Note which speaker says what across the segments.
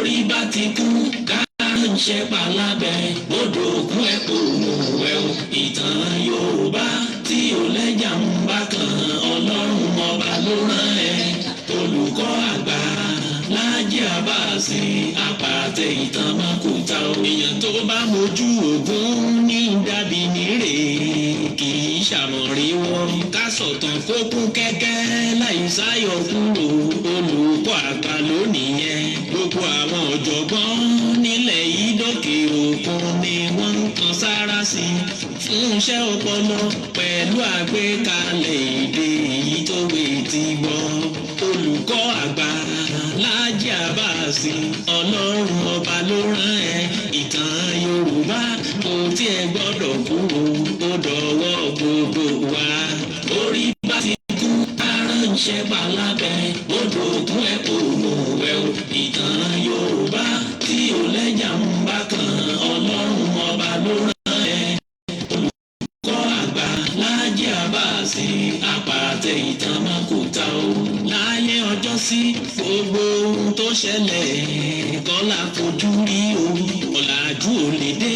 Speaker 1: orí bá ti kú ká ń ṣe palábẹ́ odò ògùn ẹ̀kọ́ òmùwẹ̀ o. ìtàn Yorùbá tí ò lẹ́jà ń bá kan Ọlọ́run ọba ló rán ẹ. olùkọ́ àgbà Láàjì Àbáàsì apàtẹ ìtàn mọ́kúta o. èèyàn tó bá mojú ògún ní dàbí nírè kì í ṣàmọ̀rí wọn. ká sọ̀tàn kó kún kẹ́kẹ́ láì sáyọ̀ kúrò olùkọ́ àgbà lónìí yẹn. gbogbo àwọn ọ̀jọ̀gbọ́n nílẹ̀ yìí dókè òkun ni wọ́n ń kan sára sí fún iṣẹ́ ọpọlọ pẹ̀lú àgbékalẹ̀ èdè èyí tó wé ti gbọ́. olùkọ́ àgbà Láàjì Àbáàsì Ọlọ́run ọba ló rán ẹ. ìtàn Yorùbá kò tiẹ̀ gbọ́dọ̀ kúrò ó dọ̀wọ́ gbogbo wa. orí bá ti kú aránṣẹ́ palábẹ́ odò ògùn ẹ̀kọ́ òmùwẹ̀ o. ìtàn Yorùbá tí ò lẹ́jà ń bá kan Ọlọ́run ọba ló rán ẹ. olùkọ́ àgbà Láàjì Àbáàsì apàtẹ ìtàn mọ́kúta o. láyé ọjọ́ sí gbogbo ohun tó ṣẹlẹ̀ kọ́ la fojú rí o. ọ̀làjú ò lè dé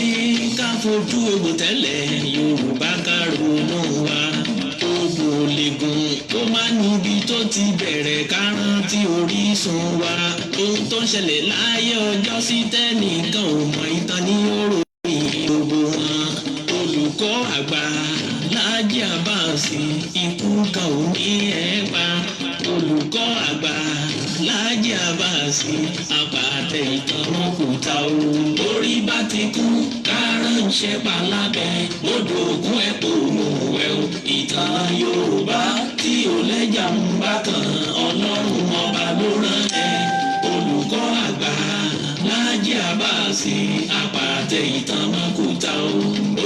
Speaker 1: ká fojú egbò tẹ́lẹ̀ Yorùbá ká ronú wa. ogun ò lè gùn kó má níbi tó ti bẹ̀rẹ̀ ká rántí orísun wa. ohun tó ṣẹlẹ̀ láyé ọjọ́ sí tẹ́nìkan ò mọ ìtàn ní oròyìn gbogbo wọn. olùkọ́ àgbà Láàjì Àbáàsì ikú kan ò ní ẹ̀ pa. olùkọ́ àgbà Láàjì Àbáàsì apàtẹ ìtàn mọ́kúta o. orí bá ti kú kárànṣẹ́ palábẹ́ odò ògùn ẹ̀kọ́ òmùwẹ̀ o. ìtàn Yorùbá tí ò lẹ́jà ń bá kan Ọlọ́run ọba ló rán ẹ. olùkọ́ àgbà Láàjì Àbáàsì apàtẹ ìtàn mọ́kúta o.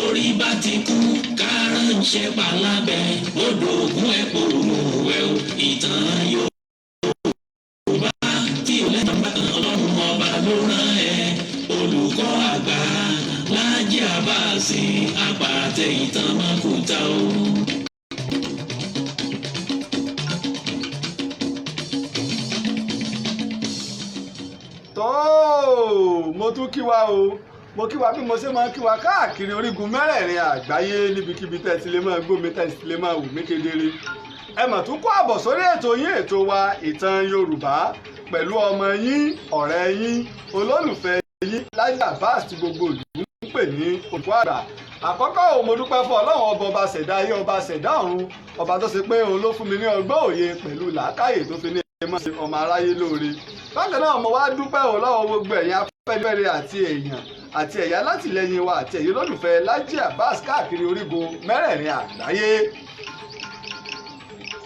Speaker 1: orí bá ti kú kárànṣẹ́ palábẹ́ odò ògùn ẹ̀kọ́ òmùwẹ̀ o. ìtàn Yorùbá tí ò lẹ́jà ń bá kan Ọlọ́run ọba ló rán ẹ. olùkọ́ àgbà Láàjì Àbáàsì apàtẹ ìtàn mọ́kúta o.
Speaker 2: mo tún kí wa o, mo kí wa bí mo ṣe máa ń kí wa káàkiri orígun mẹ́rẹ̀ẹ̀rin àgbáyé níbikíbi tẹ́ ti lè máa gbómi tẹ́ ti lè máa wù mí kedere. ẹ mà tún kó àbọ̀ sórí ètò yín ètò wa ìtàn Yorùbá pẹ̀lú ọmọ yín ọ̀rẹ́ yín olólùfẹ́ yín Láàjì Àbáàsì tí gbogbo ìlú ń pè ní olùkọ́ àgbà. àkọ́kọ́ mo dúpẹ́ fún Ọlọ́run ọba Asẹda ayé ọba Asẹda ọ̀run, ọba tó ṣe pé òun ló fún mi ní ọgbọ́n òye pẹ̀lú làákàyè tó fi ní mọ́ sí ọmọ aráyé lóore. bákan náà mo wá dúpẹ́ lọ́wọ́ gbogbo ẹ̀yin afẹ́fẹ́re àti èèyàn àti ẹ̀yà látìlẹ́yìn wa àti ẹ̀yin olólùfẹ́ Láàjì Àbáàsì káàkiri orígun mẹ́rẹ̀ẹ̀rin àgbáyé.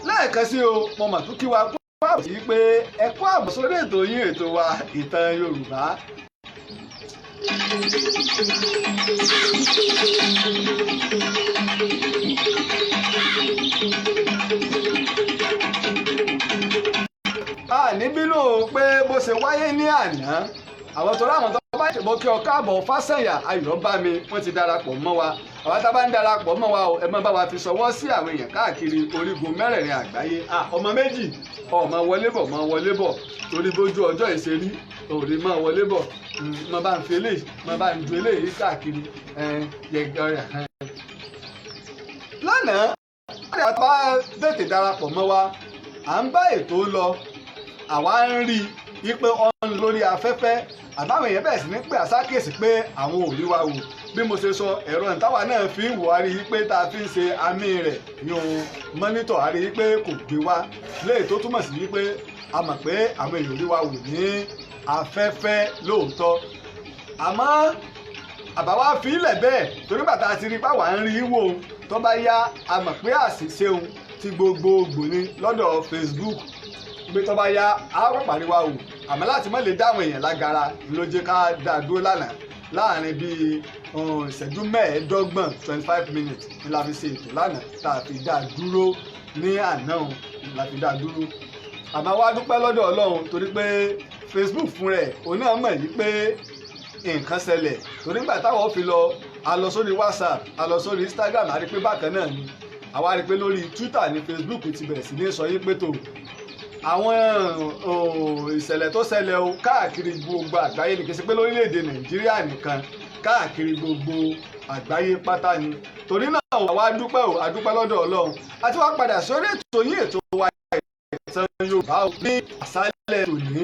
Speaker 2: lẹ́ẹ̀kan sí o, mo mà tún kí wa kó àbọ̀ sí pé ẹ kó àbọ̀ sórí ètò yín ètò wa ìtàn Yorùbá. a ní bínú pé bó ṣe wáyé ní àná àwọn tó láwọn tó bá ṣe mọ́ kí ọ káàbọ̀ Fásànyà Ayọ̀bámi wọ́n ti darapọ̀ mọ́ wa. àwọn tá a bá ń darapọ̀ mọ́ wa o, ẹ má bá wa fi ṣọwọ́ sí àwọn èèyàn káàkiri orígun mẹ́rẹ̀ẹ̀rin àgbáyé. ọmọ méjì ọmọ wọlé bọ̀ mọ́ wọlé bọ̀ torí bójú ọjọ́ ìṣerí òòrè mọ́ wọlé bọ̀ mọ́ bá ń fi eléyìí mọ́ bá ń ju eléyìí káàkiri lánàá a bá tètè darapọ̀ mọ́ wa à ń bá ètò lọ àwa ń rí i pé ó ń lórí afẹ́fẹ́ àbáwọn èèyàn bẹ̀rẹ̀ sí ní pé àsákèsí pé àwọn ò rí wa wò. bí mo ṣe sọ ẹ̀rọ ìtawà náà fi ń wò á rí i pé tá a fi ń ṣe àmì rẹ̀ yun mọ́nítọ̀ á rí i pé kò gbé wa léè tó túmọ̀ sí wípé a mọ̀ pé àwọn èèyàn ò rí wa wò ní afẹ́fẹ́ lóòótọ́. àmọ́ àbáwá fi ilẹ̀ bẹ́ẹ̀ torí bàtà ti rí báwa ń rí i wò tó bá yá a mọ̀ pé àṣìṣe òun ti gbogbogbò ni lọ́dọ̀ Facebook gbé tó bá yá a wọ́n pàríwá wò. àmọ́ láti má lè dáwọn èèyàn lágara ló jẹ́ ká dá dúró lánàá láàrin bíi ìṣẹ́jú mẹ́ẹ̀ẹ́dọ́gbọ̀n 25 minutes ni la fi ṣe ètò lánàá tá a fi dá dúró ní àná la fi dá dúró. àmọ́ wá dúpẹ́ lọ́dọ̀ Ọlọ́run torí pé Facebook fún rẹ̀ òun náà mọ̀ yìí pé nǹkan ṣẹlẹ̀ torí nígbà táwọn fi lọ a lọ sórí WhatsApp a lọ sórí Instagram a rí pé bákan náà ni àwa rí pé lórí Twitter ní Facebook ti bẹ̀rẹ̀ sí ní sọ yí pé tó àwọn ìṣẹ̀lẹ̀ tó ṣẹlẹ̀ o káàkiri gbogbo àgbáyé ní kí n ṣe pé lórílẹ̀‐èdè Nàìjíríà nìkan káàkiri gbogbo àgbáyé pátá ni torí náà àwa dúpẹ́ o àdúpẹ́ lọ́dọ̀ Ọlọ́run àti wá padà sórí ètò yín ètò wa Ìtàn Yorùbá ní àṣálẹ́ tòní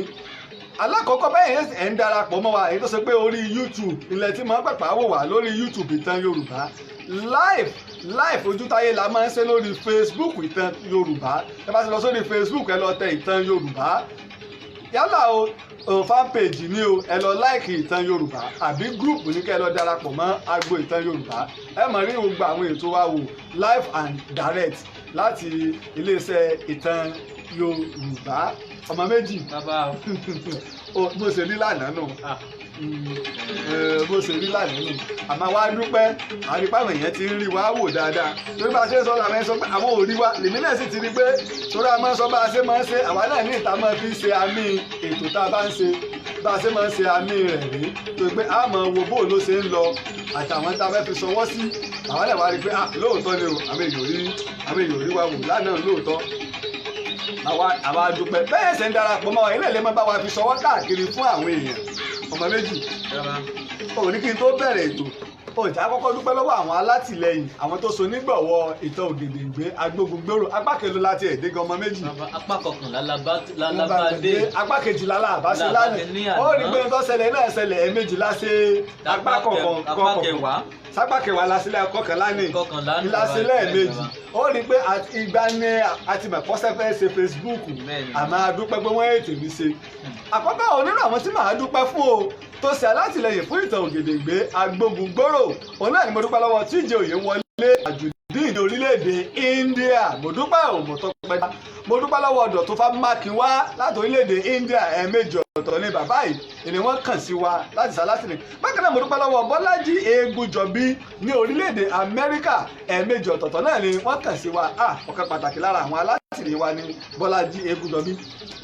Speaker 2: alákọ̀ọ́kọ́ bẹ́ẹ̀ ẹ̀ ń darapọ̀ mọ́ wa èyí tó ṣe pé orí YouTube ilẹ̀ tí mo ń pàpà wò wá lórí YouTube Ìtàn Yorùbá live ojútáyé la máa ń ṣe lórí Facebook Ìtàn Yorùbá ẹ bá ti lọ sórí Facebook ẹ lọ tẹ Ìtàn Yorùbá yálà o fanpage ni o ẹ lọ like Ìtàn Yorùbá àbí group ní kẹ́ ẹ lọ darapọ̀ mọ́ Agbo Ìtàn Yorùbá ẹ máa rí gbogbo àwọn ètò wa wò live and direct láti iléeṣẹ́ Ìtàn Yorùbá ọmọ méjì bó ṣe rí lánàá nù bó ṣe rí lánàá nù àmọ́ wá dúpẹ́ àrípàmọ̀ èèyàn ti ń rí wa wò dáadáa torí bá a ṣe ń sọ làwọn ẹ̀ sọ pé àwọn ò rí wa lèmi náà sì ti rí pé torí a máa ń sọ bá a ṣe máa ń ṣe àwa náà ní ìta máa fi ṣe àmì ètò tá a bá ń ṣe bá a ṣe máa ń ṣe àmì rẹ̀ rí torí pé a máa wo bó ló ṣe ń lọ àtàwọn tá a fẹ́ fi ṣọwọ́ sí àwọn náà wá rí pé lóòótọ́ ni o àwọn èèyàn ò rí wa wò lánàá lóòótọ́ àwa dúpẹ́ bẹ́ẹ̀ ṣe ń darapọ̀ mọ́ ilé ìlẹ́mọ̀ bá wa fi ṣọwọ́ káàkiri fún àwọn èèyàn ọmọ méjì òní kí n tó bẹ̀rẹ̀ ètò òjà kọ́kọ́ dúpẹ́ lọ́wọ́ àwọn alátìlẹyìn àwọn tó so nígbọ̀wọ́ Ìtàn Ògèdèngbé Agbógungboro apá kelo láti ẹ̀ẹ́dẹ́gàn ọmọ méjì
Speaker 3: apá kọkànlá lálábàdé
Speaker 2: apá kejìlá làbáṣe lánàá ó rí pé tó ṣẹlẹ̀ náà ṣẹlẹ̀ ẹ̀ẹ̀mejìlá ṣe apá kọ̀ọ̀kan sápá kẹwàá lásìlẹ̀ kọkànlá ní ìlàsílẹ̀ méjì ó rí pé ìgbà ní àti mẹ̀kọ́sẹ́ fẹ́ ṣe Facebook àmọ́ adúpẹ́ pé wọ́n ètò mi ṣe àkọ́kọ́ onírò àwọn tí màá dúpẹ́ fún o tó ṣe alátìlẹyìn fún Ìtàn Ògèdèngbé Agbógungboro òun náà ni mo dúpẹ́ lọ́wọ́ tíjẹ òye wọlé àjùdíìní orílẹ̀-èdè India mo dúpẹ́ òmùtọ́pẹ́dá mo dúpẹ́ lọ́wọ́ ọ̀dọ̀ tó fá mákinwá láti orílẹ̀-èdè India ẹ̀ẹ̀mejì ọ̀tọ̀ ní bàbá yìí ni wọ́n kàn sí wa láti sàlátìlẹ̀ bákan náà mo dúpẹ́ lọ́wọ́ Bọ́lájí Egúnjọbí ní orílẹ̀-èdè Amẹ́ríkà ẹ̀ẹ̀mejì ọ̀tọ̀ọ̀tọ̀ náà ni wọ́n kàn sí wa ọ̀kan pàtàkì lára àwọn alátìlẹ̀ wa ní Bọ́lájí Egúnjọbí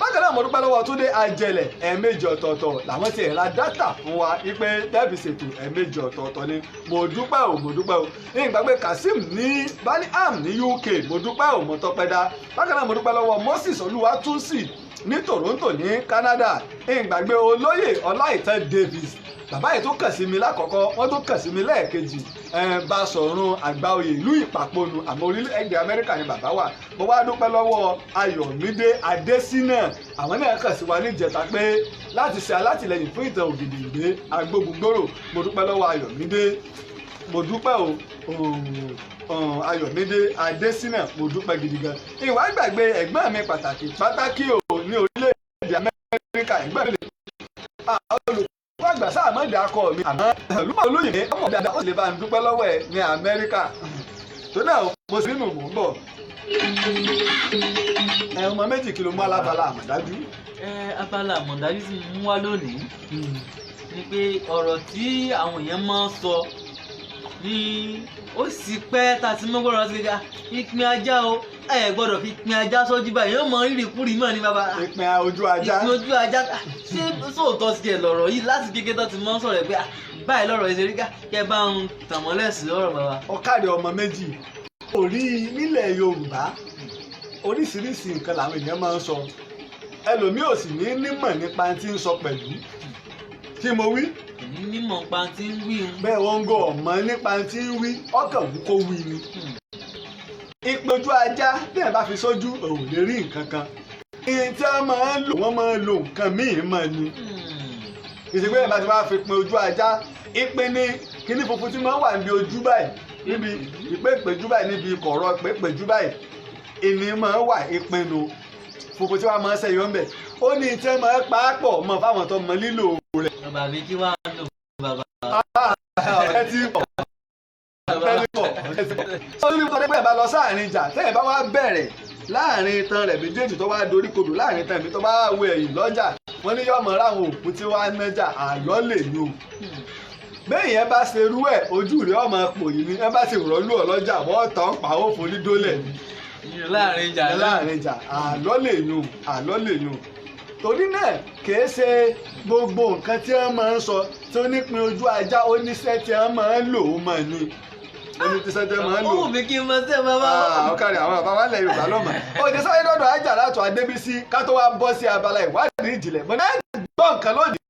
Speaker 2: bákan náà mo dúpẹ́ lọ́wọ́ Túndé Ajẹlẹ̀ ẹ̀ẹ̀mejì ọ̀tọ̀ọ̀tọ̀ làwọn ti ra dátà fún wa wípé tẹ́ẹ̀bì ṣètò ẹ̀ẹ̀mejì ọ̀tọ̀ọ̀tọ̀ ni mo dúpẹ́ o ní ìgbàgbé Kazeem ní Birmingham ní UK mo dúpẹ́ o mo tọpẹ́dá bákan náà mo dúpẹ́ lọ́wọ́ Moses Olúwatúnsì ní Toronto ní Canada ìgbàgbé olóyè Ọláìtàn Davis bàbá yìí tó kàn sí mi lákọ̀ọ́kọ́ wọ́n tó kàn sí mi lẹ́ẹ̀kejì Basọ̀run Àgbáoyè ìlú Ìpàpọ̀nù àmọ́ orílẹ̀-èdè Amẹ́ríkà ni bàbá wà mo wá dúpẹ́ lọ́wọ́ Ayọ̀mídé Adésínà àwọn náà kàn sí wa níjẹta pé láti ṣe alátìlẹyìn fún Ìtàn Ògèdèngbé Agbógungboro mo dúpẹ́ lọ́wọ́ Ayọ̀mídé mo dúpẹ́ Ayọ̀mídé Adésínà mo dúpẹ́ gidi gan ìwà gbàgbé ẹ̀gbọ́n mi pàtàkì ní orílẹ̀-èdè Amẹ́ríkà ẹ̀gbọ́n mi olùkọ́ àgbà sáà mọ́ ìdákọ̀ mi àmọ́ lùmọ̀ olóyè ọmọ dáadáa ó lè bá ń dúpẹ́ lọ́wọ́ ẹ̀ ní Amẹ́ríkà tó náà mo sì nínú mò ń bọ̀ ọmọ méjì kí ló mú alábala àmọ̀dájú.
Speaker 3: abala àmọ̀dájú sì mú wá lónìí ni pé ọ̀rọ̀ tí àwọn èèyàn máa ń sọ ní ó sì pẹ́ tá a ti mọ́ gbọ́dọ̀ sí ká ìpín ajá o ẹ gbọ́dọ̀ fi ìpín ajá sójú báyìí yóò mọ ìrìkúrì mọ́ ní bàbá.
Speaker 2: ìpín ojú ajá
Speaker 3: ṣé sóòótọ́ sí ẹ lọ̀rọ̀ yìí láti kékeré tó ti mọ́ sọ̀rọ̀ ẹ pé báyìí lọ́rọ̀ ẹ ṣe rí ká kẹ́ bá ń tàn mọ́lẹ̀ sí ọ̀rọ̀ bàbá.
Speaker 2: ọ̀kadì ọmọ méjì orí nílẹ̀ Yorùbá oríṣiríṣi nǹkan làwọn èèyàn máa ń sọ ẹlòmíì ò sì ní nímọ̀ nípa tí ń sọ pẹ̀lú kí mo wí.
Speaker 3: nímọ̀ nípa tí ń wí.
Speaker 2: bẹ́ẹ̀ wọ́n ń gọ ọ̀mọ́ nípa tí ń wí ọkàn wú kó wí ni. ìpè ojú ajá bí ẹ̀ bá fi sójú ò lè rí nǹkan kan. ìyẹn tí wọ́n máa ń lò wọ́n máa ń lo nǹkan míì mọ́ ni. ìṣègbè ẹ̀ bá ti wá fi pin ojú ajá ìpè ní kíní funfun tí máa ń wà níbi ojú báyìí níbi ìpéjú báyìí níbi kọ̀rọ̀ ìpéjú báyìí ìní máa ń wà ìpinnu funfun tí wọ́n máa ń ṣẹ́yọ́ ń bẹ̀ ó ní tí wọ́n máa ń pa á pọ̀ mọ́ fáwọn tó mọ lílò rẹ̀.
Speaker 3: bàbá mi kí wàá lò bàbá.
Speaker 2: ọ̀rẹ́ tí pọ̀ ó ní kọ́ni pé ẹ̀ bá lọ sáàrin ìjà tẹ́yìn bá wá bẹ̀rẹ̀ láàrin itan rẹ̀ méjèèjì tó wá dorí kodò láàrin itan mi tó bá wọ ẹ̀yìn lọ́jà wọ́n ní yọ̀mọ̀ ráwọn òkú tí wọ́n á nájà àyọ́ lè yó bẹ́ẹ̀ yẹn bá ṣe rú ẹ̀ ojú rẹ̀ ọmọ pò yìí ni ẹ bá ti rọ́lú ọlọ́jà wọ́n tán pa ó forí dólẹ̀ ni.
Speaker 3: láàrin
Speaker 2: ìjà àlọ́ lè yùn torí náà kìí ṣe gbogbo nǹkan tí wọ́n máa ń sọ tí ó nípìn ojú ajá oníṣẹ́ tí wọ́n máa ń lò ó mọ̀ ni oní tí sẹ́jẹ́ máa ń lò.
Speaker 3: ó wù mí kí n mọ sẹ́ bàbá.
Speaker 2: ọ̀kadì àwọn bàbá wa lẹ̀ Yorùbá lọ́mọ. òde sáré dọ́dọ̀ Ajaratu Adébísí ká tó wá bọ́ sí abala ìwádìí ìjìnlẹ̀ mọ́ náà gbọ́ nǹkan lónìí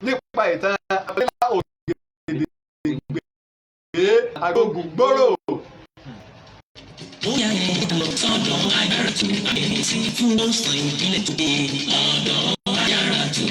Speaker 2: nípa ìtàn abẹ́lá Ògèdèngbé Agbogungboro.
Speaker 1: Bóyá ẹ lọ sọ́dọ̀ Ajaratu Adébísí fún ọ̀sán ìbílẹ̀ tó dé ọ̀dọ̀ Ajaratu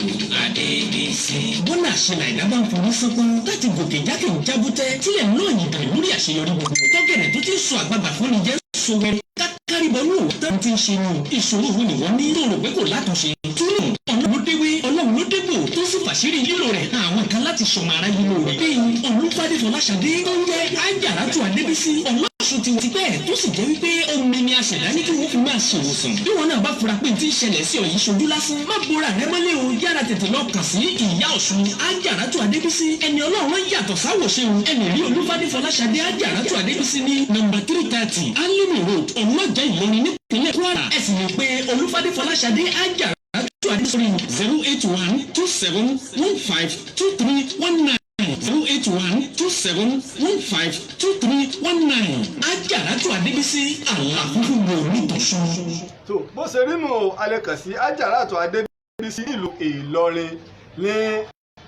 Speaker 1: Adébísí. Bọ́lá àṣẹlẹ̀ ìdábà ń forí sọ́kún láti gòkè jákè ń jábútẹ́ tílẹ̀ náà yìnbọn lórí àṣeyọrí gbogbo. Tọ́gẹ̀rẹ̀ tó ti ń sọ àgbàgbà fún ni jẹ́ sowẹ́rẹ́ kákàríbọnú òwúntàn ti ń ṣe ni ìṣòro wo ni wọ́n ní tó rò pé kò látúnṣe. túnú ọ̀nà ló déwé ọlọ́run ló débò tó sì fàṣírí lílo rẹ̀ àwọn kan láti ṣọmọ ara yìí lò rẹ̀. bẹ́ẹ̀ Olúfádé Fọláṣadé tó ń jẹ́ Ajaratu Adébísí ọlọ́sùn ti ti pẹ́ tó sì jẹ́ wípé omi ni Asẹda ní kí wọ́n fi máa ṣe òwòsàn. bí wọn náà bá fura pé tí ń ṣẹlẹ̀ sí ọ yìí ṣojú lásán má bora rẹ mọ́lẹ̀ o yára tètè lọ kàn sí ìyá Ọ̀ṣun Ajaratu Adébísí ẹni ọlọ́run yàtọ̀ sáwòṣe o ẹni rí Olúfádé Fọláṣadé Ajaratu Adébísí ní nọ́mbà 330 Alimi Road ọlọ́jà Ìlọrin nípínlẹ̀ Kwara ẹ sì lè pe Olúfádé Fọláṣadé Ajaratu Adébísí 08127152319 08127152319 Ajaratu Adébísí àlàfífún gbòòrò tọ̀sán.
Speaker 2: tó bó ṣe rí nù alẹ́ kàn sí Ajaratu Adébísí ìlú Ìlọrin ní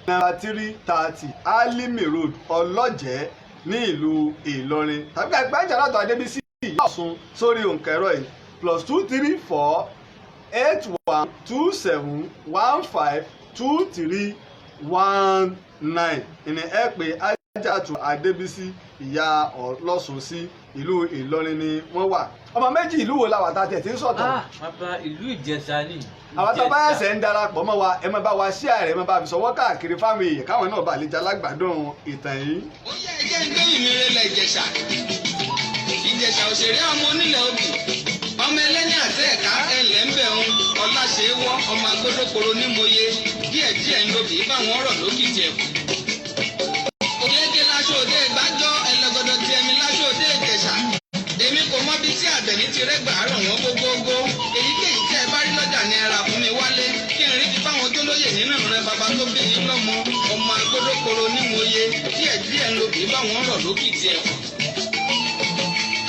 Speaker 2: nọ́mbà 330 Alimi Road ọlọ́jẹ́ ní ìlú Ìlọrin tàbí ká gba Ajaratu Adébísí ìyá Ọ̀ṣun sórí òǹkẹ́rọ̀ yìí +234 8127152319 ìní ẹ pé Ajaratu Adébísí ìyá Ọlọ́ṣun sí ìlú Ìlọrin ni wọ́n wà. ọmọ méjì ìlú wo làwọn àtàtẹ̀ tí ń sọ̀tàn.
Speaker 3: bàbá ìlú Ìjẹ̀ṣà ni.
Speaker 2: àwọn tó bá ẹsẹ̀ ń darapọ̀ mọ́ wa ẹ máa bá wa share rẹ̀ ẹ máa bá fi sọwọ́ káàkiri fáwọn èèyàn káwọn náà bá lè jẹ́ alágbàdùn ìtàn yìí.
Speaker 4: ó yẹ ẹjẹ́ ń gbé ìmìrè lẹ̀ Ìjẹ̀ṣà òṣèré ọmọ onílẹ̀ obì ọmọ ẹlẹ́ni àti ẹ̀ka ẹ̀lẹ́ ń bẹ̀ ń ọláṣẹ́wọ́ ọmọ agbódókòrò nímòye díẹ̀díẹ̀ ń lobì báwọn ọ̀rọ̀ lókìtì ẹ̀kú. òkèké láṣọdé gbájọ́ ẹlẹ́gọ́dọ̀ tí ẹmi láṣọdé Ìjẹ̀ṣà èmi kò mọ bí tí àbẹ̀ní ti rẹ́gbà àárọ̀ wọn gbogbogbò èyíkéyìí tẹ́ ẹ bá rí lọ́jà ní ẹra fún mi wálé kí n rí ti fáwọn tó lóye nínú ìrìn bàbá tó bí yín lọ́mọ ọmọ agbódókòrò nímòye díẹ̀díẹ̀ ń lobì báwọn ọ̀rọ̀ lókìtì ẹ̀kú.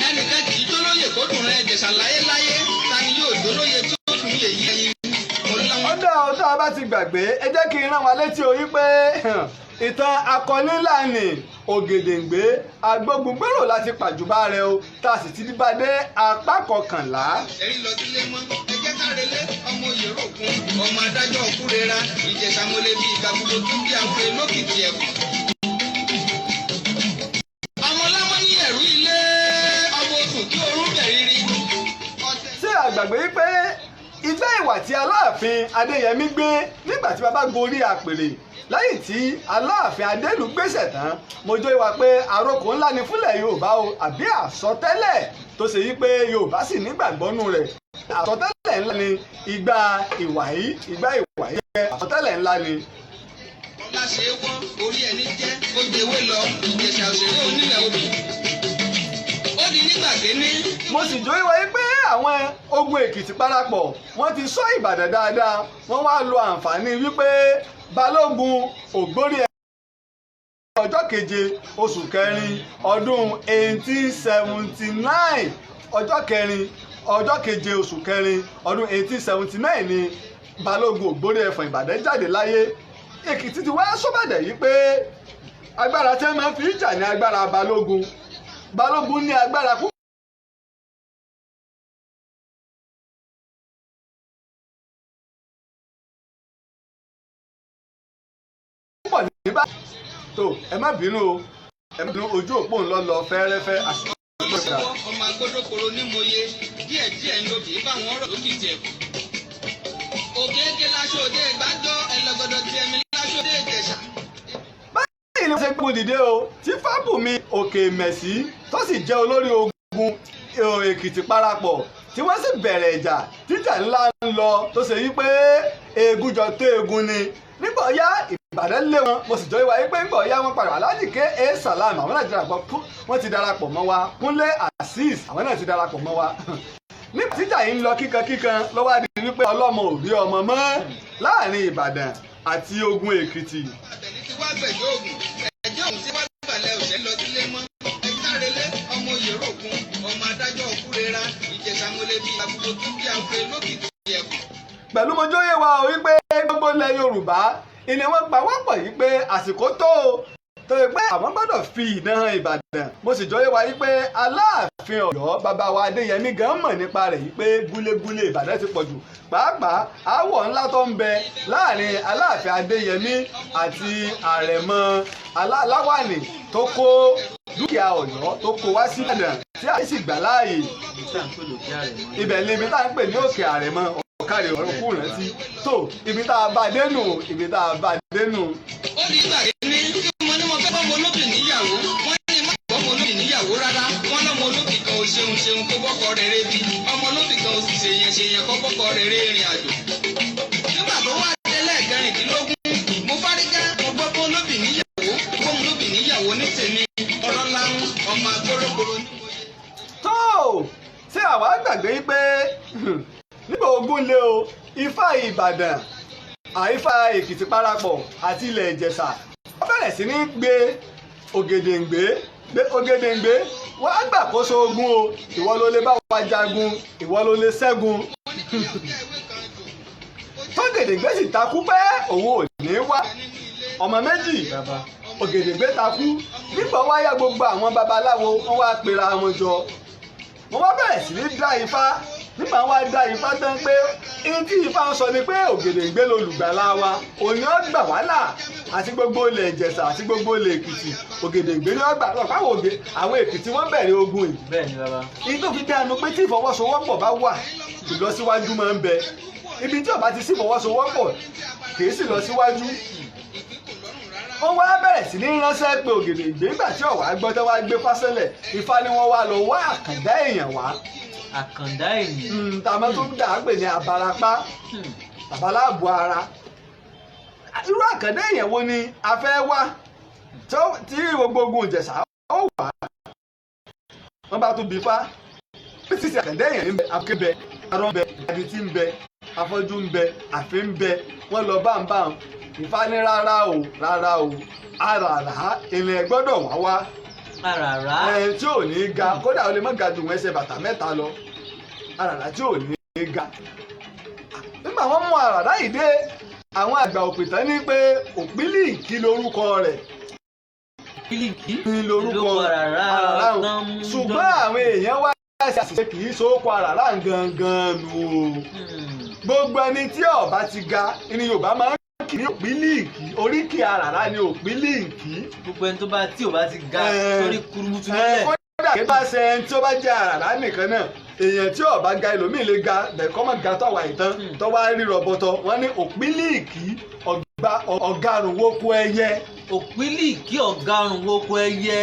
Speaker 4: ẹnìkan kì í jólóye kó dùn rẹ Ìjẹ̀ṣà láyéláyé ta ni yóò jólóye tó dùn yèyí ẹyin.
Speaker 2: ọ̀dọ́ bá ti gbàgbé ẹ jẹ́ kí n rán wa létí orí pé ìtàn akọni ńlá ni Ògèdèngbé Agbogungboro láti pàjùbà rẹ o tá a sì ti bá dé apá 11.
Speaker 4: ẹ̀rí lọ sílé mọ́ ẹjẹ́ kárẹ́lé ọmọ òyèrò kún ọmọ adájọ́ òkúrera Ìjẹ̀ṣà mọ́lẹ́ bíi ìgbàgbọ́ tó bí àwọn olókìtì ẹ̀kọ́. ọmọ ọlọ́mọ ní ẹ̀rú ilé ọmọ oṣù tí orún bẹ̀rìrì.
Speaker 2: ṣé àgbàgbé pé ìgbẹ́ ìwà tí Aláàfin Adéyẹmí gbé nígbà tí bàbá gorí àpèrè lẹ́yìn tí Aláàfin Adélù gbéṣẹ̀ tán mojó ìwà pé àròkò ńlá ni fúnlẹ̀ Yorùbá o àbí àsọtẹ́lẹ̀ tó ṣe yí pé Yorùbá sì nígbàgbọ́nú rẹ̀ àsọtẹ́lẹ̀ ńlá ni ìgbà ìwà yìí jẹ́ àsọtẹ́lẹ̀ ńlá ni.
Speaker 4: ọlá ṣe é wọ́n orí ẹni jẹ́ ó dewé lọ Ìjẹ̀ṣà òṣèré onílẹ̀ obì. ó di nígbà kéní.
Speaker 2: mo sì jó ìwà yìí pé àwọn ogun Èkìtì Parapọ̀ wọ́n ti sọ Ìbàdàn dáadáa wọ́n wá lo àǹfààní wípé Balógun Ògbórí ọjọ́ 7 oṣù kẹrin ọdún 1879 ọjọ́ 7 oṣù kẹrin ọdún 1879 ni Balógun Ògbórí Ẹ̀fọ̀n Ìbàdàn jáde láyé. Èkìtì ti wá sọ́bàdàn yìí pé agbára tí wọ́n máa fi jà ní agbára Balógun ní agbára púpọ̀. tó ẹ má bínú o ojú òpó ńlọ lọ fẹ́rẹ́fẹ́ àsìkò.
Speaker 4: ọmọ agbódókòrò nímòye díẹ̀díẹ̀ ń lobì báwọn ọ̀rọ̀ lókìtì ẹ̀kú. òkèké láṣọdé gbájọ́ ẹlẹ́gọ́dọ̀ tí ẹmi láṣọdé Ìjẹ̀ṣà.
Speaker 2: báyìí ni wọ́n ṣe gbóhùn dìde o tí Fábùnmi Òkèmẹ̀sí tó sì jẹ́ olórí ogun Èkìtì Parapọ̀ tí wọ́n sì bẹ̀rẹ̀ ìjà tíjà ńlá ń lọ tó ṣe yí pé eégún jọ tó eégún ni nígbà ọ̀yá Ìbàdàn lé wọn mo sì jọ ìwà yìí pé nígbà ọ̀yá wọn padà Alhaji K.A. Salam àwọn náà ti darapọ̀ mọ́ wa Kúnlé Azeez àwọn náà ti darapọ̀ mọ́ wa nígbà tíjà yìí ń lọ kíkankíkan lọ́wọ́ adi wípé ọlọ́mọ ò rí ọmọ mọ́ láàrin Ìbàdàn àti ogun Èkìtì.
Speaker 4: àtẹ̀lé ti wá gbẹ̀jọ́ ògùn ẹ̀jẹ̀ òun ti wá gbàlẹ̀ òṣèlú lọ sílé mọ́ ẹ̀kún ọmọ adájọ́ òkúrera ìjẹ̀ṣà mọ́lẹ́bí àbúrò tó bí àwọn lókìtì ẹ̀kún.
Speaker 2: pẹ̀lú mojóyè wa ò wípé gbogbo ilẹ̀ Yorùbá ìní wọn pa wọ́pọ̀ yìí pé àsìkò tó yẹ pé àwọn gbọ́dọ̀ fi ìdán hàn Ìbàdàn. mo sì jọyè wa yìí pé Aláàfin Ọ̀yọ́ bàbá wa Adéyẹmí gan mọ̀ nípa rẹ̀ yìí pé gúlégúlé Ìbàdàn ti pọ̀ jù pàápàá aáwọ̀ ńlá tó ń bẹ láàrin Aláàfin Adéyẹmí àti Àrẹ̀mọ Aláwàní tó kó dúkìá Ọ̀yọ́ tó kó wá sí Ìbàdàn tí àyè sì gbà láàyè. ibẹ̀ ni ibi tá à ń pè ní Òkè Àrẹ̀mọ ọ̀kadì ọ̀rọ̀ kù rántí tó ibi tá a bá dénú ibi tá a bá dénú.
Speaker 4: ó ní ìgbà ní mo ní mo fẹ́ bọ́ ọmọ olóbì níyàwó wọ́n ní má bọ́ ọmọ olóbì níyàwó rárá wọ́n lọ́mọ olóbì kan ò ṣeun kó bọ́kọ rere bí ọmọ olóbì kan ò sì ṣèyàn kó bọ́kọ rere ìrìn àjò. nígbà tó wá délẹ̀ kẹrìndínlógún mo fárígá mo gbọ́ bọ́ olóbì níyàwó ní tèmi ọlọ́lá ọmọ agbórógbòrò ní mo yẹ.
Speaker 2: tó ṣé àwa gbàgbé pé nígbà ogun lé o Ifá Ìbàdàn àìfà Ekiti Parapọ àti ilẹ̀ Ìjẹ̀ṣà wọ́n bẹ̀rẹ̀ sí ní gbé Ogedengbe wọ́n á gbàkóso ogun o ìwọ ló lè bá wa jagun ìwọ ló lè ṣẹ́gun. Ogedengbe sì takú pé òun ò ní wá ọmọ méjì Ogedengbe takú nígbà wáyà gbogbo àwọn babaláwo wọ́n wá pera wọn jọ wọ́n wá bẹ̀rẹ̀ sí ní dá Ifá nígbà wá dá Ifá tán pé ihun tí Ifá ń sọ ni pé Ògèdèngbé lolùgbàlà wa òní ó gbà wá là àti gbogbo ilẹ̀ Ìjẹ̀ṣà àti gbogbo ilẹ̀ Èkìtì Ògèdèngbé ni ó gbà lọ káwọn àwọn Èkìtì wọ́n bẹ̀rẹ̀ ogun yìí.
Speaker 3: bẹ́ẹ̀ ni bàbá.
Speaker 2: ibi tó fi dánu pé tí ìfọwọ́sowọ́pọ̀ bá wà ìlọsíwájú máa ń bẹ ibi tí ó bá ti sí ìfọwọ́sowọ́pọ̀ kìí sì lọ síwájú. wọ́n wá bẹ̀rẹ̀ sí ní ránṣẹ́ pé Ògèdèngbé nígbà tí ọ̀wá gbọ́ tó wá gbé fásẹ́lẹ̀ Ifá ni wọ́n wá lọ wá àkàndá èèyàn wá.
Speaker 3: àkàndá èèyàn.
Speaker 2: tàmọ́ tó dà á pè ní abarapá babaláàbò ara. irú àkàndá èèyàn wo ni a fẹ́ wá tí gbogbo ogun Ìjẹ̀ṣà ó wà. wọ́n bá tún bí Ifá títí àkàndá èèyàn ń bẹ akébẹ arọ́ ń bẹ adití ń bẹ afọ́jú ń bẹ àfin ń bẹ wọ́n lọ báńbáń Ifá ní rárá o àràrá ilẹ̀ gbọ́dọ̀ wá wá.
Speaker 3: àràrá.
Speaker 2: tí ò ní ga kódà ó lè má ga dùn ẹsẹ̀ bàtà mẹ́ta lọ àràrá tí ò ní ga. nígbà wọ́n mú àràrá yìí dé àwọn àgbà òpìtàn ní pé òpílìkì lórúkọ rẹ̀.
Speaker 3: òpílìkì
Speaker 2: lórúkọ àràrá ṣùgbọ́n àwọn èèyàn wá ṣe àṣìṣe kì í sóko àràrá gangan nù o. gbogbo ẹni tí ó bá ti ga ni Yorùbá máa ń kì ní òpílìkì oríkì àràrá ni òpílìkì.
Speaker 3: gbogbo ẹni tó bá tí ò bá ti ga sórí kurumutu nílẹ̀.
Speaker 2: kódà kí bá ṣe ẹni tí ó bá jẹ́ àràrá nìkan náà èèyàn tí ó bá ga ẹlòmíì lè ga bẹ̀kọ́ mọ̀ ga tọ̀wà ìtàn tọ́wá rí rọ̀bọ̀tọ̀ wọ́n ní òpílìkì ọ̀garùn wókú ẹyẹ.
Speaker 3: òpílìkì ọ̀garùn wókú ẹyẹ.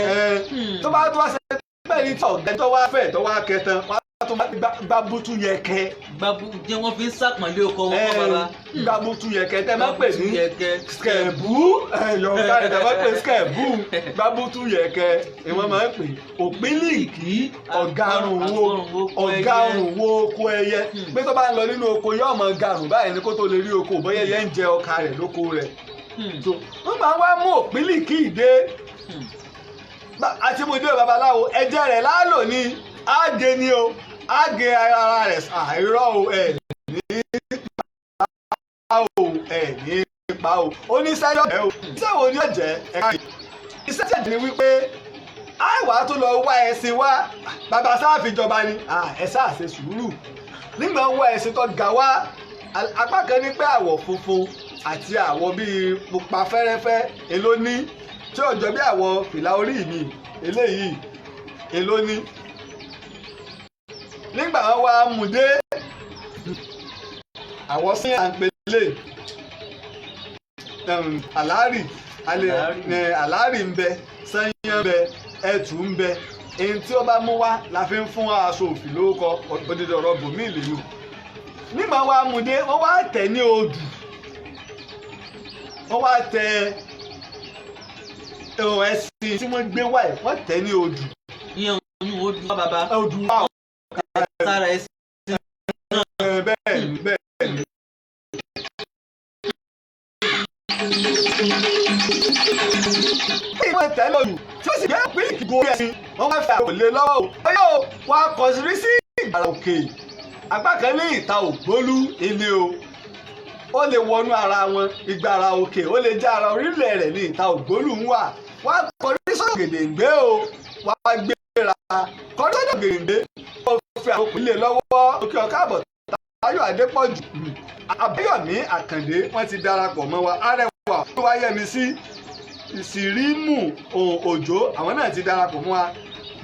Speaker 2: tó bá tó wá ṣe bẹ́ẹ̀ ni tí ọ̀gá tó wá fẹ́ tó wá kẹtàn wá tó gbábútú yẹkẹ.
Speaker 3: jẹ́ wọ́n fi ń sàpọ̀nlé ọkọ wọn kọ́ bàbá.
Speaker 2: gbábútú yẹkẹ tẹ́ máa pè ní skẹ̀bú yọ̀ọ̀ká tẹ́ máa pè skẹ̀bú gbábútú yẹkẹ ni wọ́n máa ń pè òpílìkì ọ̀garùn wo oko ẹyẹ pé tó bá ń lọ nínú oko yóò mọ garùn báyìí ni kó tó lè rí oko bóyá ẹyẹ ń jẹ ọkà rẹ̀ lóko rẹ̀. wọ́n máa wá mú òpílìkì ìdè àti mo dé babaláwo ẹ̀jẹ̀ rẹ̀ láàlò ní àgé ni o àgé ara rẹ̀ àìrọ́ o ẹ̀ ní pa o ó ní sẹ́yọ̀ ẹ̀ o iṣẹ́ wo ni ó jẹ́ ẹ̀ka yìí iṣẹ́ tẹ̀lé ni wípé àìwá tó lọ wá ẹṣin wá bàbá sáàfìjọba ni ẹ sáà ṣe sùúrù nígbà wá ẹṣin tó ga wá apá kan ní pé àwọ̀ funfun àti àwọ̀ bíi pupa fẹ́rẹ́fẹ́ èló ní tí ó jọ bí àwọ̀ fìlà orí mi eléyìí èló ní. nígbà wọn wá mú dé àwọ̀ sí àǹpẹ̀lẹ̀ àlárì ń bẹ sẹ́yìn ń bẹ ẹ̀tù ń bẹ èyí tí ó bá mú wá la fi ń fún aṣọ òfì lórúkọ odidi ọ̀rọ̀ bòmí ìlú. nígbà wọn wá mú dé wọ́n wá tẹ̀ ní odù wọ́n wá tẹ̀ ẹṣin tí wọ́n gbé wáyé wọ́n tẹ̀ ní odù.
Speaker 3: ìyẹn odù wá bàbá.
Speaker 2: odù wá o.
Speaker 3: sára ẹṣin náà.
Speaker 2: bẹ́ẹ̀ ni bẹ́ẹ̀ ni. ìwọ̀n tẹ́lẹ̀ ojú tí ó sì gbé pílìkì gorí ẹ̀sìn wọ́n máa fi àròlé lọ́wọ́ o. ó yóò wá kọ̀sírí sí ìgbàrà òkè apá kan ní ìta ògbólú ilé o. ó lè wọnú ara wọn ìgbàrà òkè ó lè jẹ́ ara orílẹ̀ rẹ̀ ní ìta ògbólú ń wà. wá kọrí sọ́dọ̀ Ògèdèngbé o wá gbéra kọrí sọ́dọ̀ Ògèdèngbé ó fi àròkè ilé lọ́wọ́ òkè ọ̀ká àbọ̀ Táyọ̀ Adépọ̀jù Àbáyọ̀mí Àkàndé wọ́n ti darapọ̀ mọ́ wa Arẹwà Olúwayẹmisí Ìsìrímù Òjó àwọn náà ti darapọ̀ mọ́ wa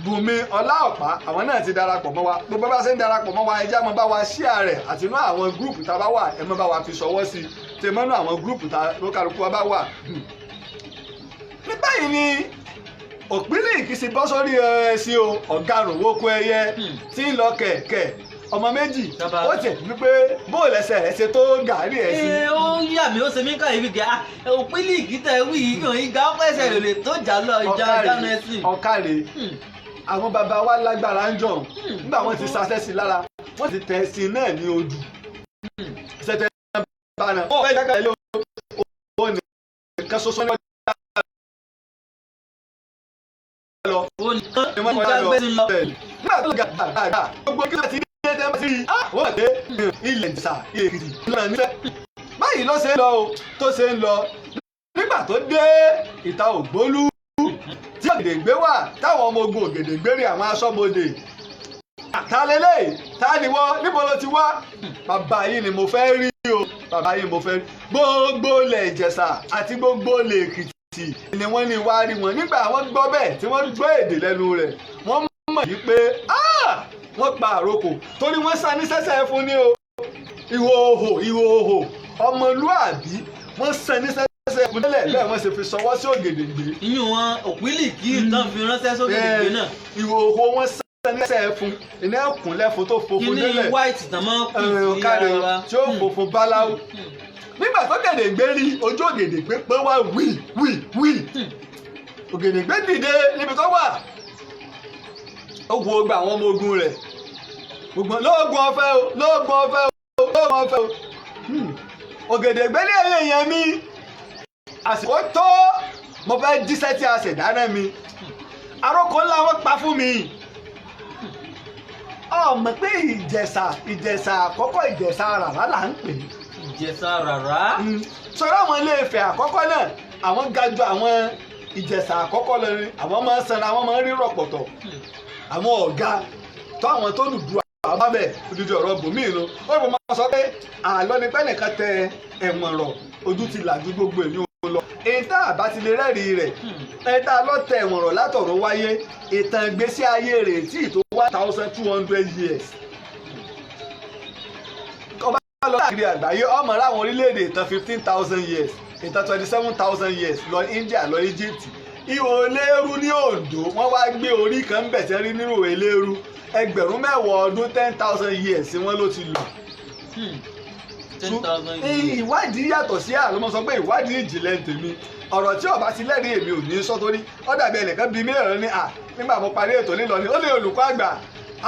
Speaker 2: Bùnmi Ọláọ̀pá àwọn náà ti darapọ̀ mọ́ wa gbogbo bá ṣe ń darapọ̀ mọ́ wa ẹ jẹ́ mọ́ bá wa ṣíà rẹ̀ àti inú àwọn gúrùpù tá a bá wà ẹ mọ́ bá wa fi ṣọwọ́ sí i tẹ mọ́nú àwọn gúrùpù tá lókàlùkù wa bá wà. ní báyìí ni òpínlẹ̀ Èkìtì bọ́ sórí ẹ̀sìn o ọ̀garùn wókó ẹyẹ tí ń lọ kẹ̀kẹ́ ọmọ méjì ó tẹ̀ wípé bóòlù ẹsẹ̀ rẹ̀ ṣe tó gàárì ẹ̀ sí.
Speaker 3: ó yà mí ó ṣe mí káyìí wíkẹ́ òpínlẹ̀ Èkìtì wí yíyan ìgbà ọ̀pọ̀ ẹsẹ̀ rẹ̀ lè tó jà lọ ìjà ìjánu ẹ̀sìn.
Speaker 2: ọ̀kàrẹ̀ àwọn bàbá wa lágbára ń jọ nígbà wọ́n ti ṣaṣẹ́ sí lára wọ́n ti tẹ̀ sí náà ní odù. ṣètò ìbànú ó fẹ́ jákàá ilé owó ní nǹkan ṣoṣo ní ọjà lọ. ó ní ìjà gbé sí lọ. nígbà tó ga dáadáa gbogbo kí wọ́n ti wọ́n dé ilẹ̀ ìsà Èkìtì lọ́nà nífẹ̀. báyìí ló ṣe ń lọ o tó ṣe ń lọ nígbà tó dé ìta ògbólú tí Ògèdèngbé wà táwọn ọmọ ogun Ògèdèngbé rí àwọn aṣọ́bodè. ta lélẹ̀ ta ni wọ́n níbo ló ti wá. bàbá yìí ni mo fẹ́ rí o bàbá yìí mo fẹ́ rí. gbogbo ilẹ̀ Ìjẹ̀ṣà àti gbogbo ilẹ̀ Èkìtì ni wọ́n ní wá rí wọn nígbà wọ́n gbọ́ bẹ́ẹ̀ tí wọ́n gbọ́ èdè lẹ́nu rẹ̀ wọ́n mọ̀ yìí pé wọ́n pa àrokò torí wọ́n sá ní sẹ́sẹ́ fún ní o ìhòòhò ọmọlúàbí wọ́n sá ní sẹ́sẹ́ fún nílẹ̀ bẹ́ẹ̀ wọ́n sì fi ṣọwọ́ sí Ògèdèngbé.
Speaker 3: iyún wọn òpínlẹ̀ kí ìtàn fi ránṣẹ́ sógèdèngbé náà.
Speaker 2: ìhòòhò wọn sá ní sẹ́sẹ́ fún iná ẹ̀kún lẹ́fun tó fòfun nílẹ̀
Speaker 3: kíní white tàn mọ́ kùn
Speaker 2: káre tí ó fòfun báláwo. nígbà tó Ògèdèngbé rí ojú Ògèdèngbé pé wá wí Ògèdèngbé dìde níbi tó wà ó wo gba àwọn ọmọ ogun rẹ̀ gbogbo lóògùn ọ̀fẹ́ o lóògùn ọ̀fẹ́ o lóògùn ọ̀fẹ́ o. Ògèdèngbé ní ẹ̀yìn èèyàn mi àsìkò tó mo fẹ́ jíṣẹ́ tí Asẹda rán mi àròkọ ńlá wọn pa fún mi. ọmọ pé Ìjẹ̀ṣà àkọ́kọ́ Ìjẹ̀ṣà rárá là ń pè é.
Speaker 3: Ìjẹ̀ṣà rárá.
Speaker 2: sọ̀rọ̀ àwọn Ilé Ifẹ̀ àkọ́kọ́ náà àwọn ga ju àwọn Ìjẹ̀ṣà àkọ́kọ́ lọ ni àwọn máa ń sanra àwọn máa ń rí rọ̀pọ̀tọ̀ àwọn ọ̀gá tó àwọn tó dùdú àwọn bábẹ̀ odidi ọ̀rọ̀ bòmí lọ ó lè máa sọ pé àlọ́ ni pẹ́ nìkan tẹ ẹ̀wọ̀n rọ̀ ojú ti là ju gbogbo èmi lọ. èyí tá a bá ti lè rẹ́rìí rẹ̀ ẹ̀ tá a lọ tẹ ẹ̀wọ̀n rọ̀ látọ̀rọ̀ wáyé ìtàn ìgbésí ayé rẹ̀ tí ì tó 1200 years. ọba lọ káàkiri àgbáyé ọmọ láwọn orílẹ̀-èdè ìtàn 15,000 years ìtàn 27,000 years lọ India lọ Egypt. ihò eléérú ní Oǹdó wọ́n wá gbé orí kan bẹ̀ tẹ́ rí nírò eléérú ẹgbẹ̀rún mẹ́wàá ọdún 10,000 years wọ́n ló ti lò.
Speaker 3: 10,000 years.
Speaker 2: ìwádìí yàtọ̀ sí àlọ́ sọ pé ìwádìí ìjìnlẹ̀ ń tèmi ọ̀rọ̀ tí ọba ti lẹ́rìí èmi ò ní sọ torí ó dàbí ẹnìkan bíi mílíọ̀nù ní nígbà mo parí ètò lílọ ni ó lè olùkọ́ àgbà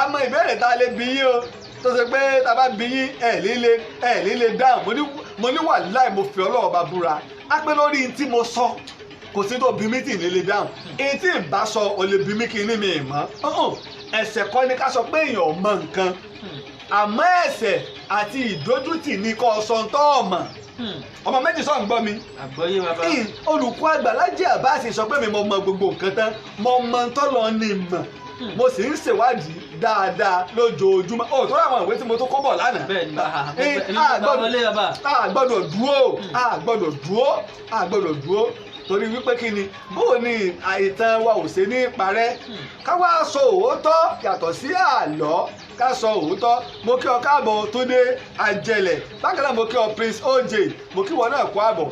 Speaker 2: àmọ́ ìbéèrè tá a lè bí yín o tó ṣe pé tá a bá bí yín ẹ̀ líle dáhùn mo ní wàláì mo fi Ọlọ́run bá búra á pé lórí tí mo sọ kò sí tó bí mí tì ní lè dáhùn èyí tí ì bá sọ ò lè bí mí kí ní mi mọ́ ẹ̀ṣẹ̀ kọ́ ni ká sọ pé èèyàn mọ nǹkan àmọ́ ẹ̀ṣẹ̀ àti ìdójútì ní kò sọ tó ọmọ ọmọ méjì sọ̀ ń gbọ́ mi.
Speaker 3: àgbọ́yé bàbá.
Speaker 2: olùkọ́ àgbà Lájí Àbáàsì sọ pé mi mo mọ gbogbo nǹkan tán mo mọ tọ́lọ ní mọ̀ mo sì ń ṣèwádìí dáadáa lójoojúmọ́ ó tó láwọn ìwé tí mo tó kó bọ̀ lánàá.
Speaker 3: bẹ́ẹ̀ni bàbá
Speaker 2: a gbọ́dọ̀ dúró torí wípé kí ni bó ni àìtàn wa ò ṣe ní parẹ́ ká wá sọ òótọ́ yàtọ̀ sí àlọ́ ká sọ òótọ́ mo kí ọ káàbọ̀ Túndé Àjẹlẹ̀ bákan náà mo kí ọ Prince OJ mo kí wọn náà kó àbọ̀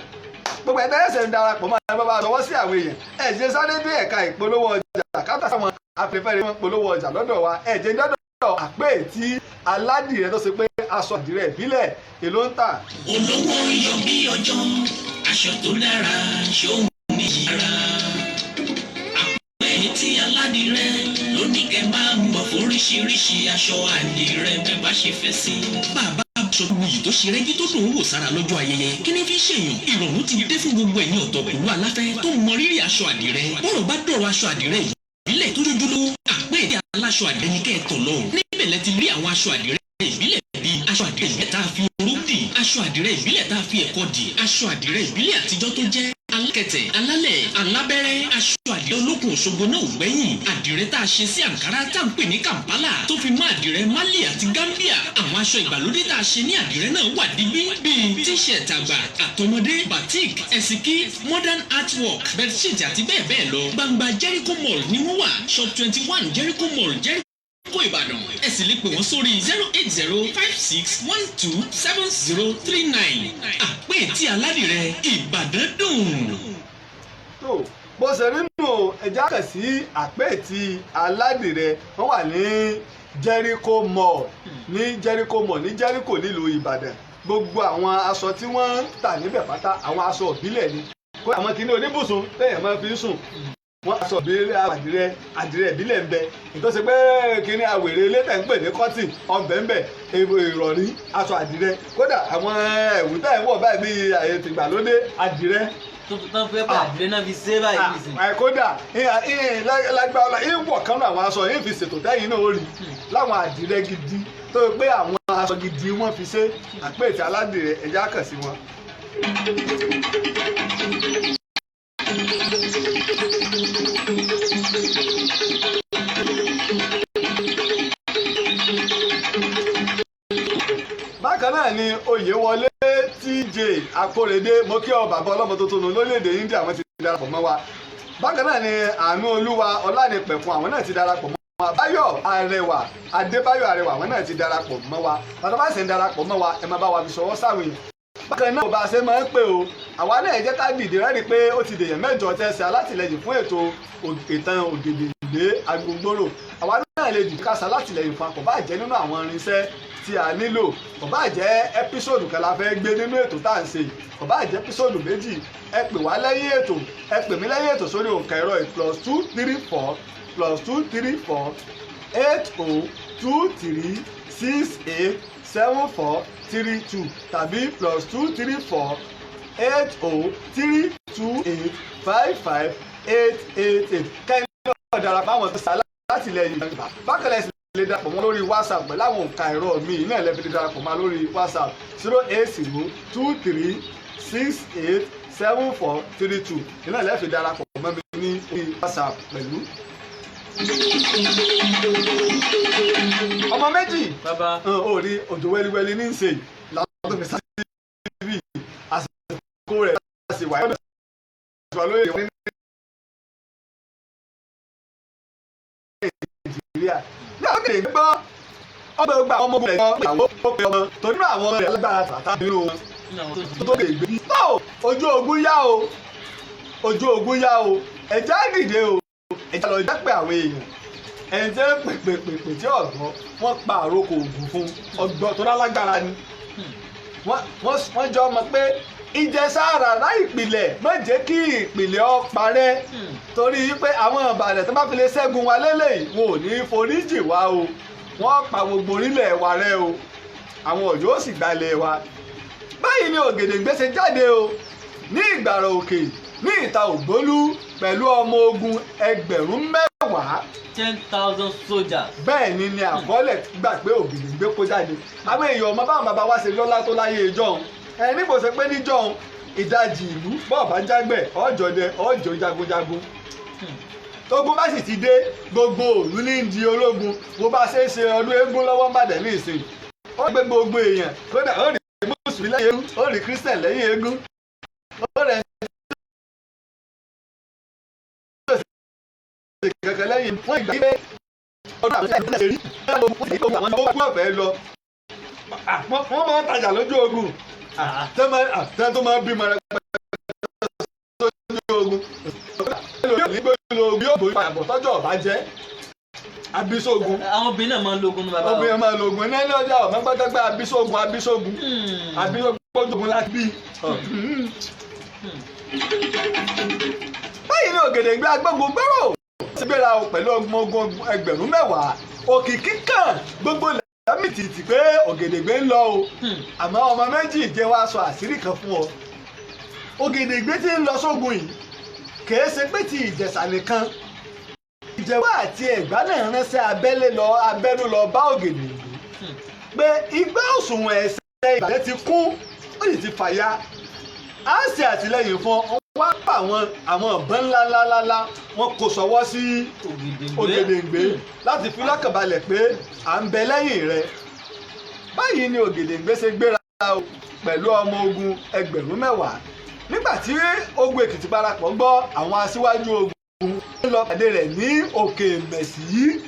Speaker 2: gbogbo ẹgbẹ́ ẹ̀sẹ̀ ń darapọ̀ mọ́ àwọn bàbá àtọwọ́ sí àwọn èèyàn ẹ̀jẹ̀ sáré dé ẹ̀ka ìpolówó ọjà káàtà sáwọn afẹ́fẹ́rẹ́ wọn polówó ọjà lọ́dọ̀ wa ẹ̀jẹ̀ dọ́dọ̀ àpé tí aládìrẹ tó ṣe pé aṣọ àdìrẹ ìbílẹ̀ èló ń tà.
Speaker 1: olówó yọ bí ọjọ́ aṣọ tó dára ṣóhun ní yàrá àpẹ tí aládìrẹ lóní kẹ máa ń bọ̀ fóríṣiríṣi aṣọ àdìrẹ bẹ́ẹ̀ bá ṣe fẹ́ sí bàbá aṣọ wuyì tó ṣe rẹ́gí tó dùn ún wò sára lọ́jọ́ ayẹyẹ kí ni fi ṣèyàn ìrọ̀rùn ti dé fún gbogbo ẹ̀yin ọ̀dọ́ pẹ̀lú aláfẹ́ tó mọ rírì aṣọ àdìrẹ bọ́rọ̀ bá dọ̀rọ̀ aṣọ àdìrẹ ìbílẹ̀ tó dúdú àpéèdè aláṣọ àdìrẹ ní kẹ́ẹ̀tọ̀ lọ níbẹ̀ lẹ ti rí àwọn aṣọ àdìrẹ ìbílẹ̀ bíi aṣọ àdìrẹ ìbílẹ̀ tá a fi oró dì aṣọ àdìrẹ ìbílẹ̀ tá a fi ẹ̀kọ́ dì aṣọ àdìrẹ ìbílẹ̀ àtijọ́ tó jẹ́ alákẹ̀tẹ̀ alálẹ̀ alábẹ́rẹ́ aṣọ àdìrẹ olókùn Òṣogbo náà ò gbẹ́yìn àdìrẹ tá a ṣe sí àǹkárá tá à ń pè ní Kampala tó fi mọ́ àdìrẹ Mali àti Gambia àwọn aṣọ ìgbàlódé tá a ṣe ní àdìrẹ náà wà dígbí bíi t-shirt àgbà àtọmọdé batik ẹ̀sìnkí modern artwork bedsheet àti bẹ́ẹ̀ bẹ́ẹ̀ lọ gbangba Jericho Mall ni wọ́n wà shop 21 Jericho Mall Jericho Ìbàdàn ẹ sì lè pè wọ́n sórí 08056127039 àpèétí aládìrẹ Ìbàdàn dùn.
Speaker 2: tó bó ṣe rí nù ẹja kàn sí àpèétí aládìrẹ wọ́n wà ní Jericho Mall ní Jericho Mall ní Jericho nílùú Ìbàdàn gbogbo àwọn aṣọ tí wọ́n ń tà níbẹ̀ pátá àwọn aṣọ ìbílẹ̀ ni kó àwọn kìíní oníbùsùn téèyàn máa fi ń sùn wọ́n aṣọ ìbílẹ̀ àdìrẹ ìbílẹ̀ ń bẹ ìtọ́sí pé kíní àwèrè elétẹ̀ ń pè ní kọ́tì ọbẹ̀ ń bẹ ìrọ̀rí aṣọ àdìrẹ kódà àwọn ẹ̀wù tá ẹ̀ ń wọ̀ báyìí bíi àyètò ìgbàlódé àdìrẹ.
Speaker 3: tó fẹ́ pé àdìrẹ náà fi ṣe báyìí nìsín.
Speaker 2: kódà lágbára ìwọ̀ kan náà àwọn aṣọ yìí fi ṣètò tẹ́yìn náà ó rí láwọn àdìrẹ gidi tó pé àwọn aṣọ gidi wọ́n fi ṣe àpèétí aládìrẹ ẹ̀já kàn sí wọn. bákan náà ni Oyèwọlé TJ Akórèdé mo kí ọ bàbá ọlọ́mọ tuntun lórílẹ̀‐èdè India àwọn ti darapọ̀ mọ́ wa bákan náà ni Àánú Olúwa Ọlánìpẹ̀kun àwọn náà ti darapọ̀ mọ́ wa Adébáyọ̀ Arẹwà àwọn náà ti darapọ̀ mọ́ wa bàtà bá sì ń darapọ̀ mọ́ wa ẹ máa bá wa fi ṣọwọ́ sáwọn èèyàn bákan náà bá a ṣe máa ń pè o àwa náà jẹ́ ká dìde rẹ́rìí pé ó ti dèèyàn mẹ́jọ tẹ́sí alátìlẹyìn fún ètò ìtàn Ògèdèngbé Agbogungboro àwa náà lè dìde ká ṣalátìlẹyìn fún akọ̀ bá jẹ́ nínú àwọn irinṣẹ́ tí a nílò kò bá jẹ́ ẹ́písòdù kan la fẹ́ gbé nínú ètò tá à ń ṣe kò bá jẹ́ ẹ́písòdù méjì ẹ pè wá lẹ́yìn ètò ẹ pè mí lẹ́yìn ètò sórí òǹkà ẹ̀rọ +234 8023687432 tàbí +234 803285588 kẹ́hìn náà darapọ̀ àwọn tó sá látìlẹ́yìn bákan lẹ́sìn lè darapọ̀ mọ́ lórí WhatsApp pẹ̀lú àwọn òǹkà ẹ̀rọ mi náà lè fi darapọ̀ mọ́ lórí WhatsApp 08023687432 náà lè fi darapọ̀ mọ́ mi ní orí WhatsApp pẹ̀lú. ọmọ méjì ó rí òjò wẹ́líwẹ́lí ní ìṣe làwọn tó fi sáré bí àsìkò rẹ̀ láti wáyé ọ̀dọ̀ ìṣòwò lórí ìwé ní Nàìjíríà. ní àwọn kéde gbọ́ ọgbà ọgbà ọmọ ogun rẹ̀ ìyàwó ó pe ọmọ torí náà àwọn ọmọ rẹ̀ lágbára tàtà nínú wọn tó lè gbé. tó ojú ogun yá o ojú ogun yá o ẹ̀já dìde o ẹ̀já lọ jẹ́ pé àwọn èèyàn ẹ̀jẹ̀ pèpèpèpè tí ọ̀gbọ́n wọ́n pa àrokò ògùn fún ọgbọ́n tó lálágbára ni wọ́n jọ mọ̀ pé ìjẹsára láìpìlẹ̀ má jẹ́ kí ìpìlẹ̀ ọ parẹ́ torí pé àwọn ìbàdàn tó bá fi lè ṣẹ́gun wa lélẹ́yìí wọn ò ní foríjì wa o wọ́n pa gbogbo orílẹ̀ wa rẹ́ o àwọn Ọ̀yọ́ ó sì gbalẹ̀ wa. báyìí ni Ògèdèngbé ṣe jáde o ní Ìgbàrà Òkè ní Ìta Ògbólú pẹ̀lú ọmọ ogun 10,000.
Speaker 3: 10,000 soldiers.
Speaker 2: bẹ́ẹ̀ ni àkọọ́lẹ̀ gbà pé Ògèdèngbé kó jáde àwọn èèyàn ọmọ báwọn bàbá wa ṣe lọ́lá tó láyé ìjọ́un níbo ṣe pé níjọ́un ìdajì ìlú bọ́ọ̀ bá jágbẹ̀ ọ̀jọ̀dẹ ọ̀jọ̀ jagunjagun tógun bá sì ti dé gbogbo òlú ní di ológun bó bá ṣe é ṣe ọdún eégún lọ́wọ́ ń bàdẹ̀ ní ìsìn ó gbé gbogbo èèyàn kódà ó rí mùsùlùmí lẹ́yìn eégún ó rí kírísítẹ̀ lẹ́yìn eégún ó rẹ̀ kẹ̀kẹ́ lẹ́yìn fún ìgbà pé ọdún àwọn ẹ̀dá ṣe rí àwọn ogun ọ̀fẹ́ lọ wọ́n máa ń tajà lójú ogun tẹ́ tó máa ń bímọ rẹ̀ lójú ogun yóò borí àbọ̀ tọ́jọ́ ọ̀bá jẹ́ abisogun.
Speaker 3: àwọn obìnrin náà máa ń lo ogun ní bàbá wọn.
Speaker 2: obìnrin máa ń lo ogun ní ẹni ọjà ọ̀mọ́ gbọ́dọ́gbẹ́ abisogun ogun láti bí. báyìí ni Ògèdèngbé Agbógungboro ti gbéra pẹ̀lú ọmọ ogun 10,000 òkìkí kan gbogbo mi tìtì pé Ògèdèngbé ń lọ o àmọ́ ọmọ méjì jẹ́ wá sọ àṣírí kan fún ọ. Ògèdèngbé tí ń lọ sógun yìí kìí ṣe pé ti Ìjẹ̀ṣà nìkan. Ìjẹ̀bú àti Ẹ̀gbá náà ránṣẹ́ abẹ́nú lọ bá Ògèdèngbé pé igbá òṣùwọ̀n ẹ̀sẹ̀ Ìbàdàn ti kún ó sì ti fàya. A ṣe àtìlẹ́yìn fún wá pa àwọn ọ̀bọ̀n ńláńláńlá wọn kò sọwọ́ sí Ògèdèngbé láti fi lọ́kànbalẹ̀ pé à ń bẹ lẹ́yìn rẹ̀. Báyìí ni Ògèdèngbé ṣe gbéra o pẹ̀lú ọmọ ogun 10,000. Nígbà tí ogun Èkìtì Parapọ̀ gbọ́ àwọn aṣíwájú ogun ń lọ pàdé rẹ̀ ní Òkè Mẹ̀sí yìí.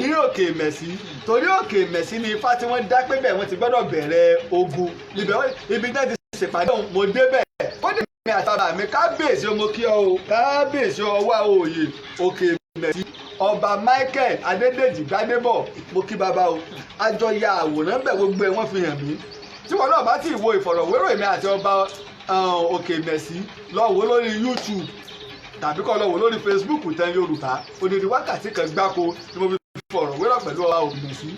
Speaker 2: Ní Òkè Mẹ̀sí torí Òkè Mẹ̀sí ni ifá tí wọ́n dá pé bẹ́ẹ̀ wọ́n ti gbọ́dọ̀ bẹ̀rẹ̀ ogun ibi náà ti ṣèpàdé ọ̀hún mo débẹ̀. Ó dé mi àtàbà mi kábíyèsí ọmọ kí ọ o kábíyèsí ọwọ́ òye Òkè Mẹ̀sí ọba Michael Adédèjì Gbádébọ̀ mo kí bàbá o àjọ ya àwòrán bẹ̀ gbogbo ẹ̀ wọ́n fi hàn mí. Tí wọn náà bá ti wo ìfọ̀rọ̀wérò èmi àti ọba Òkè Mẹ̀sí lọ wò lórí YouTube tàbí kọ́ lọ wò lórí Facebook Ìtàn Yorùbá odidi wákàtí kan gbáko ni mo fi fọ̀rọ̀wérò pẹ̀lú ọba Òkè Mẹ̀sí.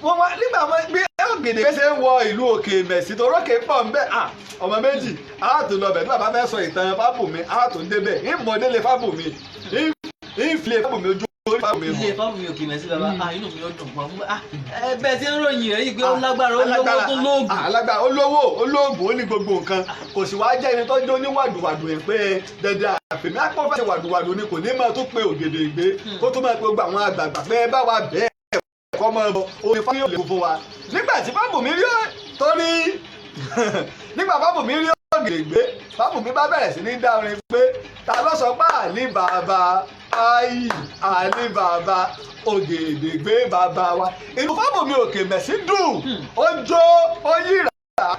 Speaker 2: Wọ́n wá nígbà wọn gbé Ògèdèngbé ṣe ń wọ ìlú Òkè Mẹ̀sí torókè pọ̀ ń bẹ́ ọmọ méjì aláàtò lọ bẹ̀ tí bàbá fẹ́ sọ ìtàn Fábùnmi aláàtò ń débẹ̀ ìmọ̀délé Fábùnmi ìfilé Fábùnmi ojú orí Fábùnmi.
Speaker 3: Ilé Fábùnmi Òkè Mẹ̀sí bàbá inú mi ó dùn pọ̀ ẹbẹ̀ tí ń ròyìn rẹ̀ yìí pé ó lágbára olówó tó lóògùn.
Speaker 2: Alágbára olóògùn ó ní gbogbo nǹkan kò sì wá jẹ́ ẹni tó jó ní wàdùwàdù ẹ̀ pé dandan àfẹ̀mí àpọ̀fẹ́ wàdùwàdù ni kò ní máa tó pe Ògèdèngbé kó tó máa pe gbogbo àwọn àgbààgbà pé ẹ bá wa bẹ́ẹ̀ kọ́ mọ́ ọ orin fáyọ̀ yóò lè fún wa. Nígbà tí Fábùnmi rí torí nígbà Fábùnmi rí Ògèdèngbé Fábùnmi bá bẹ̀rẹ̀ sí ní dá orin pé ta ló sọ pé àní bàbá àní bàbá Ògèdèngbé bàbá wa. Inú Fábùnmi Òkè Mẹ̀sí dùn ó jó ó yíra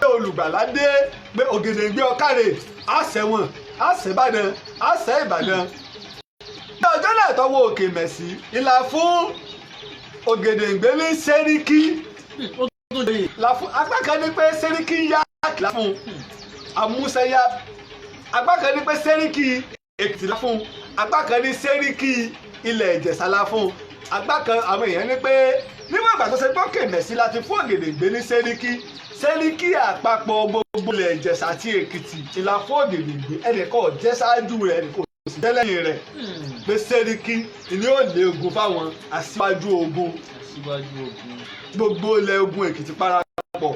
Speaker 2: pé olùgbàlà dé pé Ògèdèngbé ọ̀kàrè àṣẹwọ̀n àṣẹbàdàn àṣẹ Ìbàdàn. Ní ọjọ́ náà tọwọ́ Òkè Mẹ̀sí ìlà fún Ògèdèngbé ní sẹ́ríkì apá kan ní pé sẹ́ríkì yá kìlá fún amúsẹ́yá apá kan ní pé sẹ́ríkì Èkìtì lá fún apá kan ní sẹ́ríkì ilẹ̀ Ìjẹ̀ṣà lá fún apá kan àwọn èèyàn ní pé níwọ̀n ìgbà tó ṣe pé Òkè Mẹ̀sí láti fún Ògèdèngbé ní sẹ́ríkì àpapọ̀ gbogbo ilẹ̀ Ìjẹ̀ṣà àti Èkìtì ìlà fún Ògèdèngbé ẹnìkan jẹ́ ṣáájú rẹ̀ ẹnìkan sì jẹ́ lẹ́yìn rẹ̀ pé sẹ́ríkì ni ó lé ogun fáwọn aṣíwájú ogun gbogbo ilẹ̀ ogun Èkìtì Parapọ̀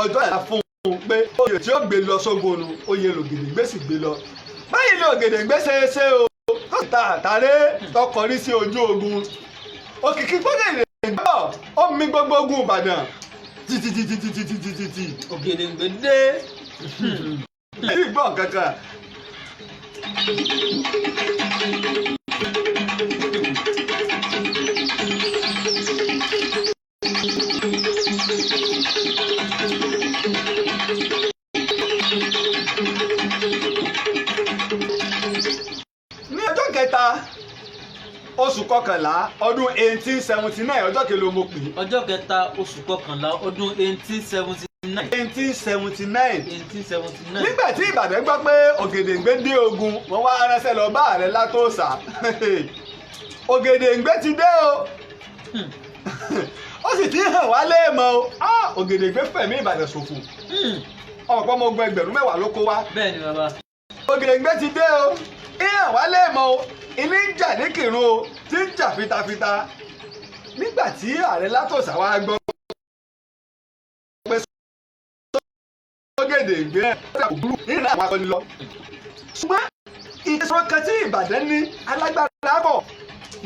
Speaker 2: ọjọ́ ìlà fún un pé oyè tí ó gbé lọ sógun nu oyè l'Ògèdèngbé sì gbé lọ. Báyìí ni Ògèdèngbé ṣe o tó ta àtàrẹ tọkọrí sí ojú ogun òkìkí Ògèdèngbé ó mi gbogbo ogun Ìbàdàn títí.
Speaker 3: Ògèdèngbé dé.
Speaker 2: èyí gbọ́ kankan. Ní ọjọ́ kẹta oṣù kọkànlá ọdún 1879 ọjọ́ kelo mo pè.
Speaker 3: Ọjọ́ kẹta oṣù kọkànlá ọdún 1879.
Speaker 2: 1879. Nígbà tí Ìbàdàn gbọ́ pé Ògèdèngbé dé ogun wọ́n wá ránṣẹ́ lọ bá Ààrẹ Látòsà. Ògèdèngbé ti dé o ó sì ti hàn wá léèmọ̀ o Ògèdèngbé fẹ̀mí Ìbàdàn ṣòfò ọ̀pọ̀ ọmọ ogun 10,000 ló kó wá.
Speaker 3: Bẹ́ẹ̀ni bàbá.
Speaker 2: Ògèdèngbé ti dé o hàn wá léèmọ̀ o ilé ń jà ní Kírun o tí ń jà fitafita. Nígbà tí Ààrẹ Látòsà wá gbọ́ pé Ògèdèngbé kò burú nínú àwọn akọni lọ. Ṣùgbọ́n ìṣòro kan tí Ìbàdàn ní alágbára pọ̀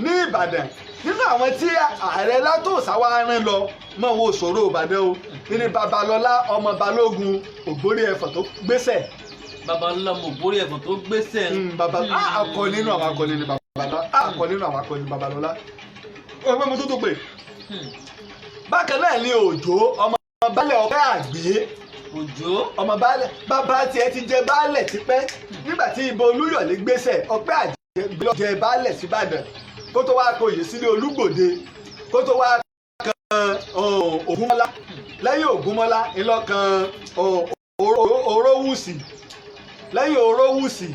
Speaker 2: ní Ìbàdàn nínú àwọn tí Ààrẹ Látòsà wá rán lọ mọ́ wo ṣòro Ìbàdàn o ní Babalọ́lá ọmọ Balógun Ògbórí ẹ̀fọ̀n tó gbéṣẹ̀.
Speaker 3: Babalọ́lá ọmọ Ògbórí ẹ̀fọ̀n tó gbéṣẹ̀.
Speaker 2: akọ nínú àwọn akọni ni Babalọ́lá akọ nínú àwọn akọni ni Babalọ́lá. Ó pé mo tó pè. Bákan náà ni Òjó ọmọ baálẹ̀ Ọ̀pẹ́ Àgbé.
Speaker 3: Òjó
Speaker 2: ọmọ baálẹ̀ bàbá tiẹ̀ ti jẹ baálẹ̀ tipẹ́ nígbà tí ìbò Olúyọ̀lé gbéṣẹ̀ Ọ̀pẹ́ Àgbé lọ jẹ baálẹ̀ síbàdàn kó tó wá kọyè sílé Olúgbòde kó tó wá kan Ògúnmọ́lá lẹ́yìn Ògúnmọ́lá ìlọ́kan Orówùsì lẹ́yìn Orówùsì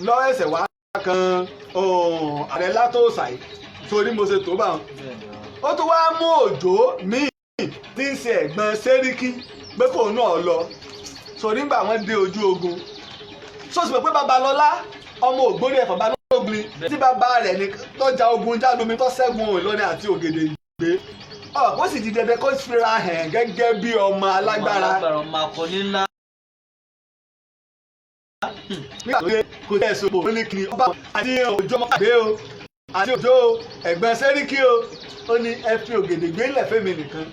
Speaker 2: lọ́ ẹsẹ̀ wá kan Ààrẹ Látòsà torí mo ṣe tó bá wọn ó tún wá mú Òjó míì tí ń ṣe ẹ̀gbọ́n Sẹ́ríkì pé kò náà lọ so nígbà wọ́n dé ojú ogun so sì pé Babalọ́lá ọmọ Ògbóni Ẹ̀fọ̀n Balógun tí bàbá rẹ̀ ní tó ja ogun Jálómi tó ṣẹ́gun Ìlọrin àti Ògèdèngbé ó sì di dandan kó fira hàn gẹ́gẹ́ bí ọmọ alágbára
Speaker 3: ọmọ akọni ńlá.
Speaker 2: nígbà tó yẹ kò tẹ̀ sọ́pọ̀ ó ní kí ni ọba àti Òjó ọmọkàdé o àti Òjó ẹ̀gbọ́n Sẹ́ríkì o ó ní ẹ fi Ògèdèngbé lẹ̀ fẹ́mi nìkan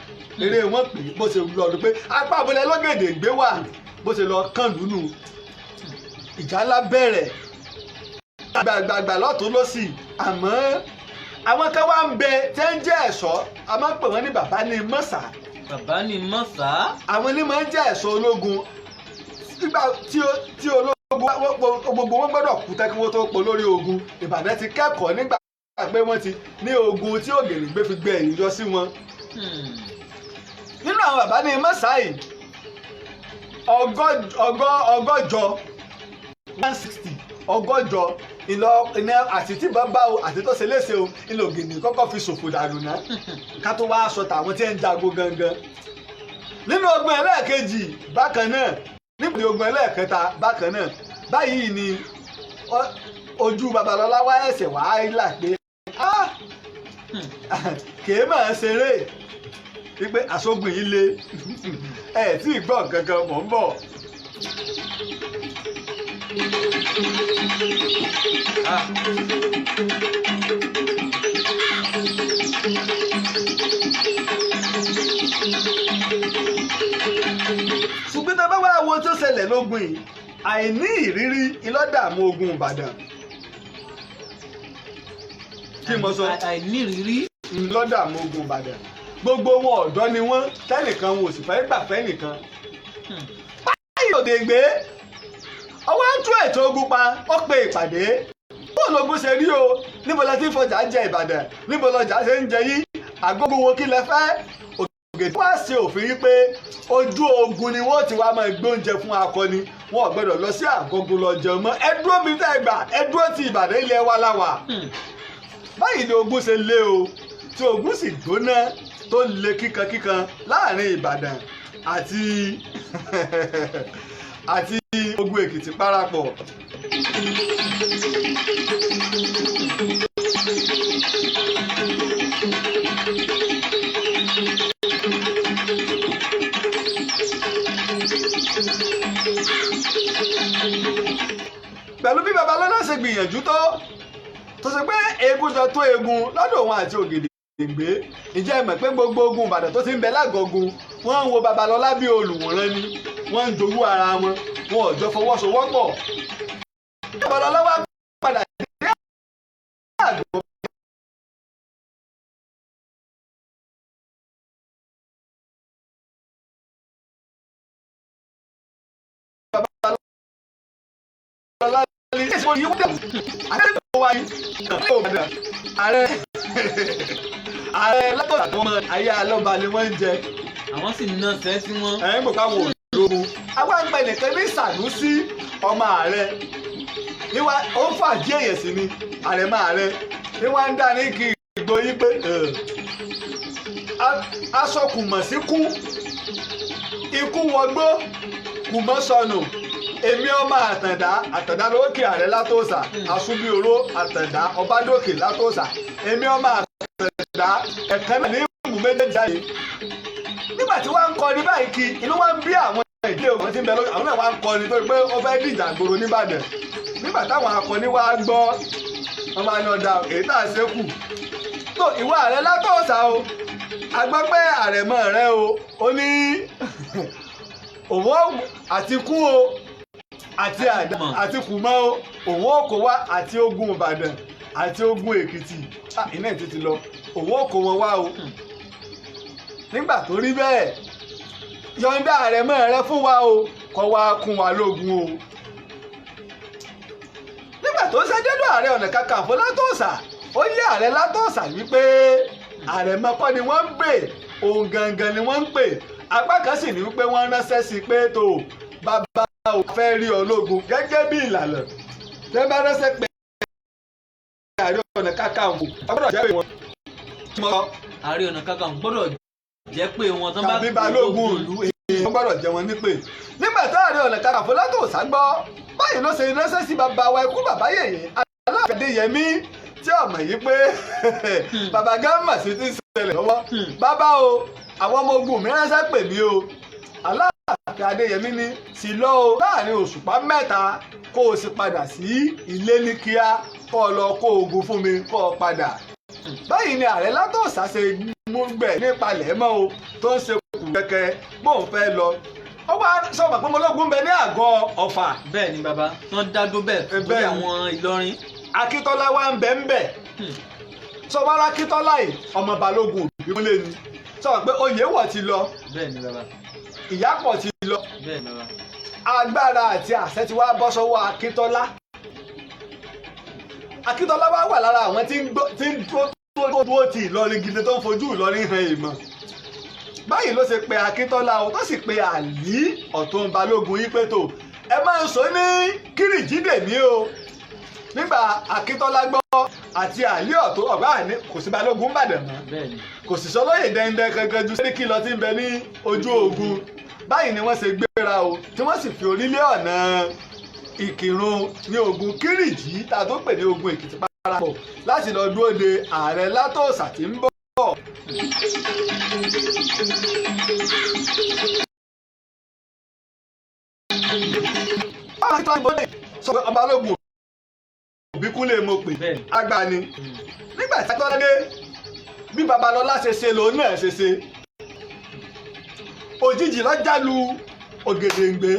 Speaker 2: eré wọn pè bó ṣe lọ ọdún pé apá abúlé l'Ògèdèngbé wà bó ṣe lọ kàn lùnú ìjà ńlá bẹ̀rẹ̀ gbàgbàgbà lọ́tún lọ́sì àmọ́ àwọn kan wá ń bẹ tẹ́ ń jẹ́ ẹ̀ṣọ́ a máa ń pè wọ́n ní bàbá ní mọ́sà.
Speaker 3: bàbá ní mọ́sà.
Speaker 2: àwọn ní máa ń jẹ́ ẹ̀ṣọ́ ológun nígbà tí ológun gbogbo wọn gbọ́dọ̀ kú tẹ́ kí wọ́n tó pọ̀ lórí ogun Ìbàdàn ti kẹ́kọ̀ọ́ nígbà pé wọ́n ti ní ogun tí Ògèdèngbé fi gbé ẹ̀yìn yọ sí wọn. nínú àwọn bàbá ní mọ́sà yìí ọgọ́jọ 160 ọgọ́jọ iná àti tí bá bá o àti tó ṣe léṣe o ilé Ògèdèngbé kọ́kọ́ fi ṣòfò dànù ná ká tó wáá sọ tàwọn tí ń jago gangan. nínú ogun ẹlẹ́ẹ̀kejì bákan náà níbi ogun ẹlẹ́ẹ̀kẹta bákan náà báyìí ni ojú Babalọ́lá wá ẹsẹ̀ wá là pé kèé máa ṣeré wípé àṣogun yìí le ẹ̀ tí ì gbọ́ gangan mọ̀ ń bọ̀. ṣùgbọ́n tá a bá wá wo tó ṣẹlẹ̀ lógun yìí àìní ìrírí ìlọ́dààmú ogun Ìbàdàn kí mo sọ
Speaker 3: àìní ìrírí
Speaker 2: ìlọ́dààmú ogun Ìbàdàn gbogbo wọn ọ̀dọ́ ni wọ́n tẹ́nìkan wọn ò sì fẹ́ gbà fẹ́ nìkan. báyìí Ògèdèngbé ọwọ́ ń tú ètò ogun pa ó pe ìpàdé bó lógun ṣe rí o níbo la ti fọjà jẹ Ìbàdàn níbo lọjà ṣe ń jẹ yí àgbógun wo kí lẹ fẹ́. Ògèdèngbé wá ṣe òfin yí pé ojú ogun ni wọ́n ti wá máa gbé oúnjẹ fún akọni wọn ò gbọ́dọ̀ lọ sí àgógun lọ jẹun mọ́ ẹ dúró mi tẹ́ gbà ẹ dúró ti Ìbàdàn ilẹ̀ wa láwà. báyìí ni ogun ṣe lé o tí ogun sì gbóná tó le kíkankíkan láàrin Ìbàdàn àti ogun Ekiti Parapọ. pẹ̀lú bí Babalọ́lá ṣe gbìyànjú tó ṣe pé eégún jọ tó eégún lọ́dọ̀ òun àti Ògèdèngbé ìjẹ́ ìmọ̀ pé gbogbo ogun Ìbàdàn tó ti ń bẹ lágọ̀ọ́gun wọ́n ń wo Babalọ́lá bí olùwòran ni wọ́n ń jowú ara wọn wọn ò jọ fọwọ́sowọ́pọ̀. Babalọ́lá wá padà dé àgọ́. Babalọ́lá ní ìṣòro yìí wúdà àdéhùn wa yìí ààrẹ látọ̀dà tó mọ ayé alọ́ba ni wọ́n ń jẹ.
Speaker 3: àwọn sì ná sẹ́sí wọn.
Speaker 2: ẹ̀ ń bò káwọn ológun. àwọn àgbà nìkan ní Sànúsí ọmọ ààrẹ níwá ó ń fàájì èèyàn sí ni ààrẹ máa rẹ níwá ń dá ní kí ìgbó yí pé aṣọ kùmọ̀ sí kú ikú wọgbó kùmọ̀ sọnù èmi ọmọ àtàndá lókè ààrẹ látòsà àsúbíoró àtàndá ọbádòkè látòsà èmi ọmọ àtàndá ẹ̀kan náà ní ìlú méjèèjì jáde. nígbà tí wọ́n ń kọrin báyìí kí inú wọn ń bí àwọn ìdílé òun tí ń bẹ lókè àwọn náà wá ń kọrin tó pé ó fẹ́ dìjà gbòòrò nìbàdàn. nígbà táwọn akọni wá gbọ́ wọn máa ń ọ̀dà èyí tá a ṣe kù. tó ìwọ ààrẹ látòsà o a gbọ́ pé àrẹ̀mọ rẹ o ó ní òwò àti kú o àti àdá àti kùmọ́ o òun ò kó wá àti ogun Ìbàdàn àti ogun Èkìtì iná ẹ̀ títí lọ òun ò kó wọn wá o. nígbà tó rí bẹ́ẹ̀ yọ̀ǹda àrẹ̀mọ rẹ fún wa o kó wá kún wa lógun o. nígbà tó ṣe dédé Ààrẹ Ọ̀nà Kakanfò Látòsà ó yé ààrẹ Látòsà wípé àrẹ̀mọ kọ́ ni wọ́n ń pè òun gangan ni wọ́n ń pè apá kan sì ní wípé wọ́n ránṣẹ́ sí pé tó bàbá ò fẹ́ rí ológun gẹ́gẹ́ bí ìlànà tẹ́ bá ránṣẹ́ pé Ààrẹ Ọ̀nà Kakanfò ọgbọ́dọ̀ jẹ́ pé wọ́n
Speaker 3: Ààrẹ Ọ̀nà Kakanfò gbọ́dọ̀ jẹ́ pé wọn tán bá
Speaker 2: tàbí balógun ìlú èèyàn gbọ́dọ̀ jẹ́ wọn nípè. nígbà tí Ààrẹ Ọ̀nà Kakanfò Látòsà gbọ́ báyìí ló ṣe ránṣẹ́ sí bàbá wa ikú bàbá yèyé Aláàfin Adéyẹmí tí ọmọ yìí pé bàbá gámà sí ti ń ṣẹlẹ̀ lọ́wọ́. bàbá o àwọn ọmọ ogun mi ránṣẹ́ pè mí o. Aláàfin Adéyẹmí ní sì lọ o láàrin òṣùpá 3 kó o sì padà sí ilé ní kíá kó o lọ kó ogun fún mi kó o padà. báyìí ni Ààrẹ Látòsà ṣe mú gbẹ̀ nípalẹ̀ mọ́ o tó ń ṣe kù kẹ̀kẹ́ bóun fẹ́ lọ. ó wá sọ̀rọ̀ pé ọmọlógún bẹ ní àgọ́ Ọ̀fà.
Speaker 3: bẹ́ẹ̀ ni bàbá wọ́n dádó bẹ́ẹ̀ lórí àwọn Ìlọrin.
Speaker 2: Akíntọ́lá wa ń bẹ ń bẹ. sọ̀rọ̀ Akíntọ́lá yìí ọmọ Balógun Ibikunle ni. sọ̀rọ̀ pé Oyèwọ̀ ti lọ.
Speaker 3: bẹ́ẹ̀ ni bàbá.
Speaker 2: Ìyápọ̀ ti lọ.
Speaker 3: bẹ́ẹ̀ ni bàbá.
Speaker 2: agbára àti àṣẹ ti wá bọ́ sọ́wọ́ Akíntọ́lá. Akíntọ́lá wá wà lára àwọn tí ń dúró ti Ìlọrin gidi tó ń fojú Ìlọrin hàn èèmọ̀. báyìí ló ṣe pe Akíntọ́lá o tó sì pe Àlí Ọ̀tún Balógun yìí pé tó ẹ máa ń sọ ní Kírìjídè ní o. nígbà Akíntọ́lá gbọ́ àti Àlí Ọ̀tún ọ̀gbá àní kò sí Balógun Ìbàdàn mọ́ kò sì sọ lóyè dẹ́ndẹ́ kankan ju sẹ́ríkì lọ tí ń bẹ ní ojú ogun. báyìí ni wọ́n ṣe gbéra o tí wọ́n sì fi orílẹ̀ ọ̀nà Ìkìrun ní ogun Kírìjí tá a tó pè ní ogun Èkìtì Parapọ̀ láti lọ dúró de Ààrẹ Látòsà tí ń bọ̀. sọ pé Balógun Ibikunle mo pè àgbà ni nígbà tí Akíntọ́lá dé bí Babalọ́lá ṣe ṣe lòun náà ṣe ṣe òjijì lọ jálu Ògèdèngbé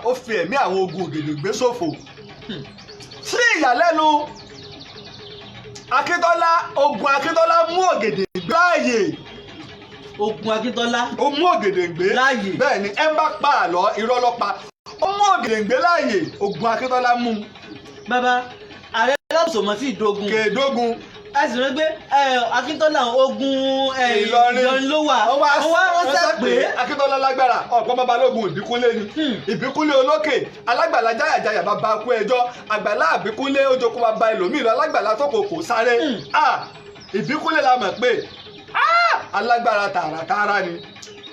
Speaker 2: ó fi ẹ̀mí àwọn ogun Ògèdèngbé ṣòfò sí ìyàlẹ́nu Akíntọ́lá ogun Akíntọ́lá mú Ògèdèngbé láàyè.
Speaker 3: ogun Akíntọ́lá
Speaker 2: ó mú Ògèdèngbé
Speaker 3: láàyè.
Speaker 2: bẹ́ẹ̀ ni ẹ ń bá pa àlọ́ irọ́ lọ́pa ó mú Ògèdèngbé láàyè ogun Akíntọ́lá mú.
Speaker 3: bàbá Ààrẹ Látòsà mọ̀ sí ìdógun.
Speaker 2: kèédógun.
Speaker 3: ẹ sì rí pé Akíntọ́lá ogun Ìlọrin ló wà.
Speaker 2: wọ́n wá ránṣẹ́ pé Akíntọ́lá lágbára ọ̀pọ̀ Balógun Ibikunle ni. Ibikunle olókè alágbàlá jáyàjáyà bá ba kú ẹjọ́ àgbàlá Ibikunle ó jókòó bá ba ẹlòmíì lọ alágbàlá tó kò sáré. Ibikunle la mọ̀ pé alágbára tààràtààrà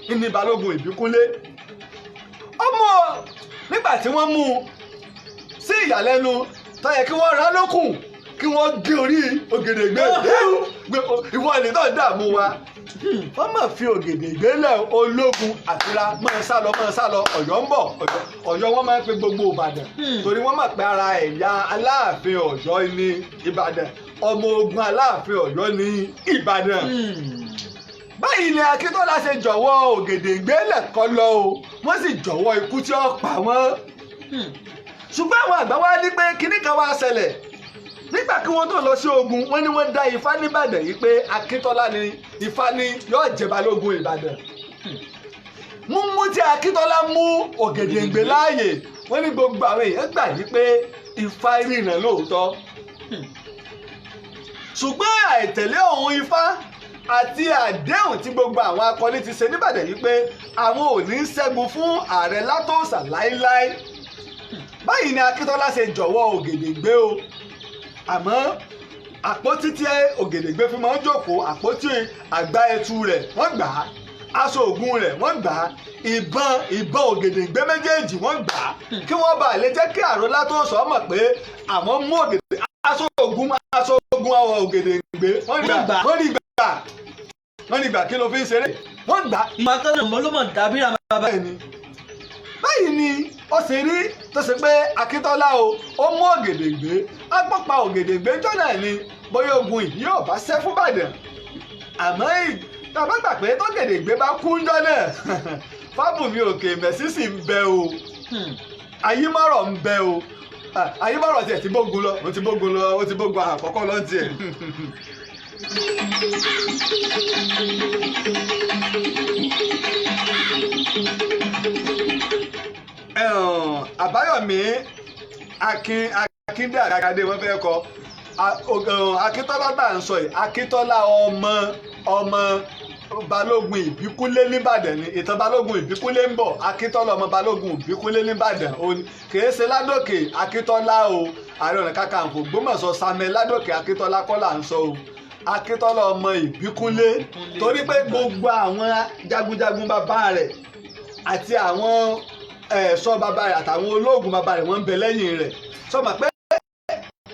Speaker 2: ni ní Balógun Ibikunle. ọmọ nígbà tí wọ́n mú un sí ìyàlẹ́nu tó yẹ kí wọ́n rán lókùn kí wọ́n gé orí Ògèdèngbé ìwọ ẹni náà dààmú wa. wọ́n máa fi Ògèdèngbé lẹ̀ ológun àtìrá máa sá lọ Ọ̀yọ́ ń bọ̀ Ọ̀yọ́ wọ́n máa ń pe gbogbo Ìbàdàn torí wọ́n máa pe ara ẹ̀yà Aláàfin Ọ̀yọ́ ní Ìbàdàn ọmọ ogun Aláàfin Ọ̀yọ́ ní Ìbàdàn. báyìí ni Akíntọ́lá ṣe jọ̀wọ́ Ògèdèngbé lẹ̀kọ́ lọ o wọ́n sì jọ̀wọ́ ikú tí ó pa wọ́n. ṣùgbọ́n àwọn àgbà wá ní pé kinní kan wá ṣẹlẹ̀ nígbà kí wọ́n tó lọ sí ogun wọ́n ní wọ́n dá Ifá nìbàdàn yìí pé Akíntọ́lá ni Ifá ni yóò jẹ Balógun Ìbàdàn. mú tí Akíntọ́lá mú Ògèdèngbé láàyè wọ́n ní gbogbo àwọn èèyàn gbà yìí pé Ifá ríran lóòótọ́. ṣùgbọ́n àìtẹ̀lé ohun Ifá àti àdéhùn tí gbogbo àwọn akọni ti ṣe nìbàdàn yìí pé àwọn ò ní ṣẹ́gun fún Ààrẹ Látòsà láíláí. báyìí ni Akíntọ́lá ṣe jọ̀wọ́ Ògèdèngbé o àmọ́ àpótí tí Ògèdèngbé fi máa ń jókòó àpótí àgbá ẹtu rẹ̀ wọ́n gbà á aṣọ ògùn rẹ̀ wọ́n gbà á ìbọn Ògèdèngbé méjèèjì wọ́n gbà á kí wọ́n bá lè jẹ́ kí Ààrẹ Látòsà mọ̀ pé àwọn mú aṣọ ògùn àwọn Ògèdèngbé wọ́n ní gbà kí ló fi ń ṣeré wọ́n gbà.
Speaker 3: ìmọ̀ akẹ́kọ̀ọ́ mọ́ ló mọ̀ dábìrà bàbá
Speaker 2: ẹni. báyìí ni ó ṣe rí tó ṣe pé Akíntọ́lá ó mú Ògèdèngbé agbọ́pa Ògèdèngbé jọ́nà ni bóyá ogun yìí yóò bá ṣẹ́ fún Ìbàdàn àmọ́ tàbá gbà pé t'Ògèdèngbé bá kú ń jọ́nà Fábùnmi Òkè Mẹ́sì sì ń bẹ o Ayímọ̀rọ̀ ń bẹ o Ayímọ̀rọ̀ tiẹ̀ ti bógun lọ ó ti bógun àkọ́kọ́ lọ tiẹ̀. Àbáyọ̀mí Akíndàgàdé wọ́n fẹ́ kọ Akíntọ́lá bá ń sọ yìí Akíntọ́lá ọmọ Balógun Ibikunle nìbàdàn ni ìtàn Balógun Ibikunle ń bọ̀ Akíntọ́lá ọmọ Balógun Ibikunle nìbàdàn kìí ṣe Ládòkè Akíntọ́lá o Ààrẹ Ọ̀nà Kakanfò Ògbómọ̀ṣọ́ Samuel Ládòkè Akíntọ́lá kọ́ là ń sọ o Akintola ọmọ Ibikunle torí pé gbogbo àwọn jagunjagun bàbá rẹ̀ àti àwọn ẹ̀ṣọ́ bàbá rẹ̀ àtàwọn ológun bàbá rẹ̀ wọ́n ń bẹ lẹ́yìn rẹ̀ sọmọ pé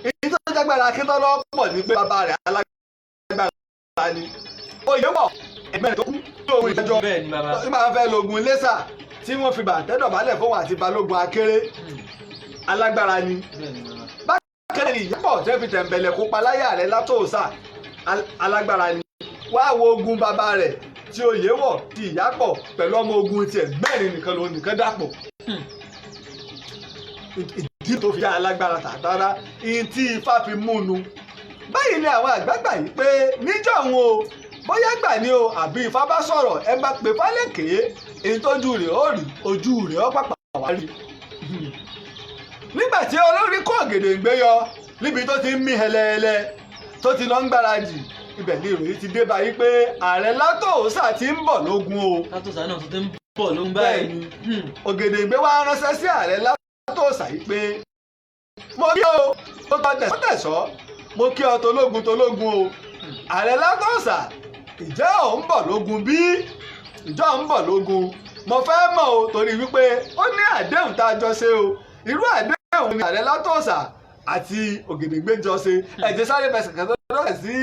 Speaker 2: èyí tó jágbára Akintola pọ̀ ní pé bàbá rẹ̀ alágbára ni oyè wọ̀ ẹ̀mẹ́rin tó kú lóhun ìjẹ́jọ́ nígbà wọn fẹ́ lógun Iléṣà tí wọ́n fi bàtẹ́ dọ̀bálẹ̀ fún wọn àti Balógun Akéré alágbára ni bákan ní ìyápọ̀ tẹ́ fi tẹ̀m̀bẹ̀lẹ̀ kópa láyà rẹ̀ látòòsà alágbára ni wá wo ogun bàbá rẹ̀ tí oyè wọ̀ ti ìyápọ̀ pẹ̀lú ọmọ ogun tiẹ̀ mẹ́rin nìkan lòun nìkan dàpọ̀ ìdí tó fi yá alágbára tààtàrà ìyìn tí Ifá fi múnu báyìí ni àwọn àgbàgbà yìí pé níjọ́ òun o bóyá gbà ní o àbí Ifá bá sọ̀rọ̀ ẹ bá pè fálẹ́kèé èyí tójú rẹ̀ ó rí ojú rẹ̀ ó pàpà wá rí nígbà tí olórí kó Ògèdèngbé yọ níbi tó ti ń mí hẹlẹhẹlẹ tó ti lọ ń gbáradì ibẹ̀ ni ìròyìn ti dé báyìí pé ààrẹ Látòòsà ti ń bọ̀ lógun o.
Speaker 3: Látòòsà náà tó ti ń bọ̀ lógun báyìí.
Speaker 2: Ògèdèngbé wá ránṣẹ́ sí ààrẹ Látòòsà yìí pé mo kí o tó tọ́ tẹ̀sọ́ mo kí ọ tológun o ààrẹ Látòòsà ìjẹ́ ò ń bọ̀ lógun bí ìjọ ń bọ̀ lógun mo fẹ́ mọ̀ o torí wípé ó ní àdéhùn tá a jọ ṣe o irú àdéhùn ni ààrẹ Látòòsà àti Ògèdèngbé jọ ṣe ẹ̀jẹ̀ sáré fẹsẹ̀ kan tó dọ̀rẹ̀ sí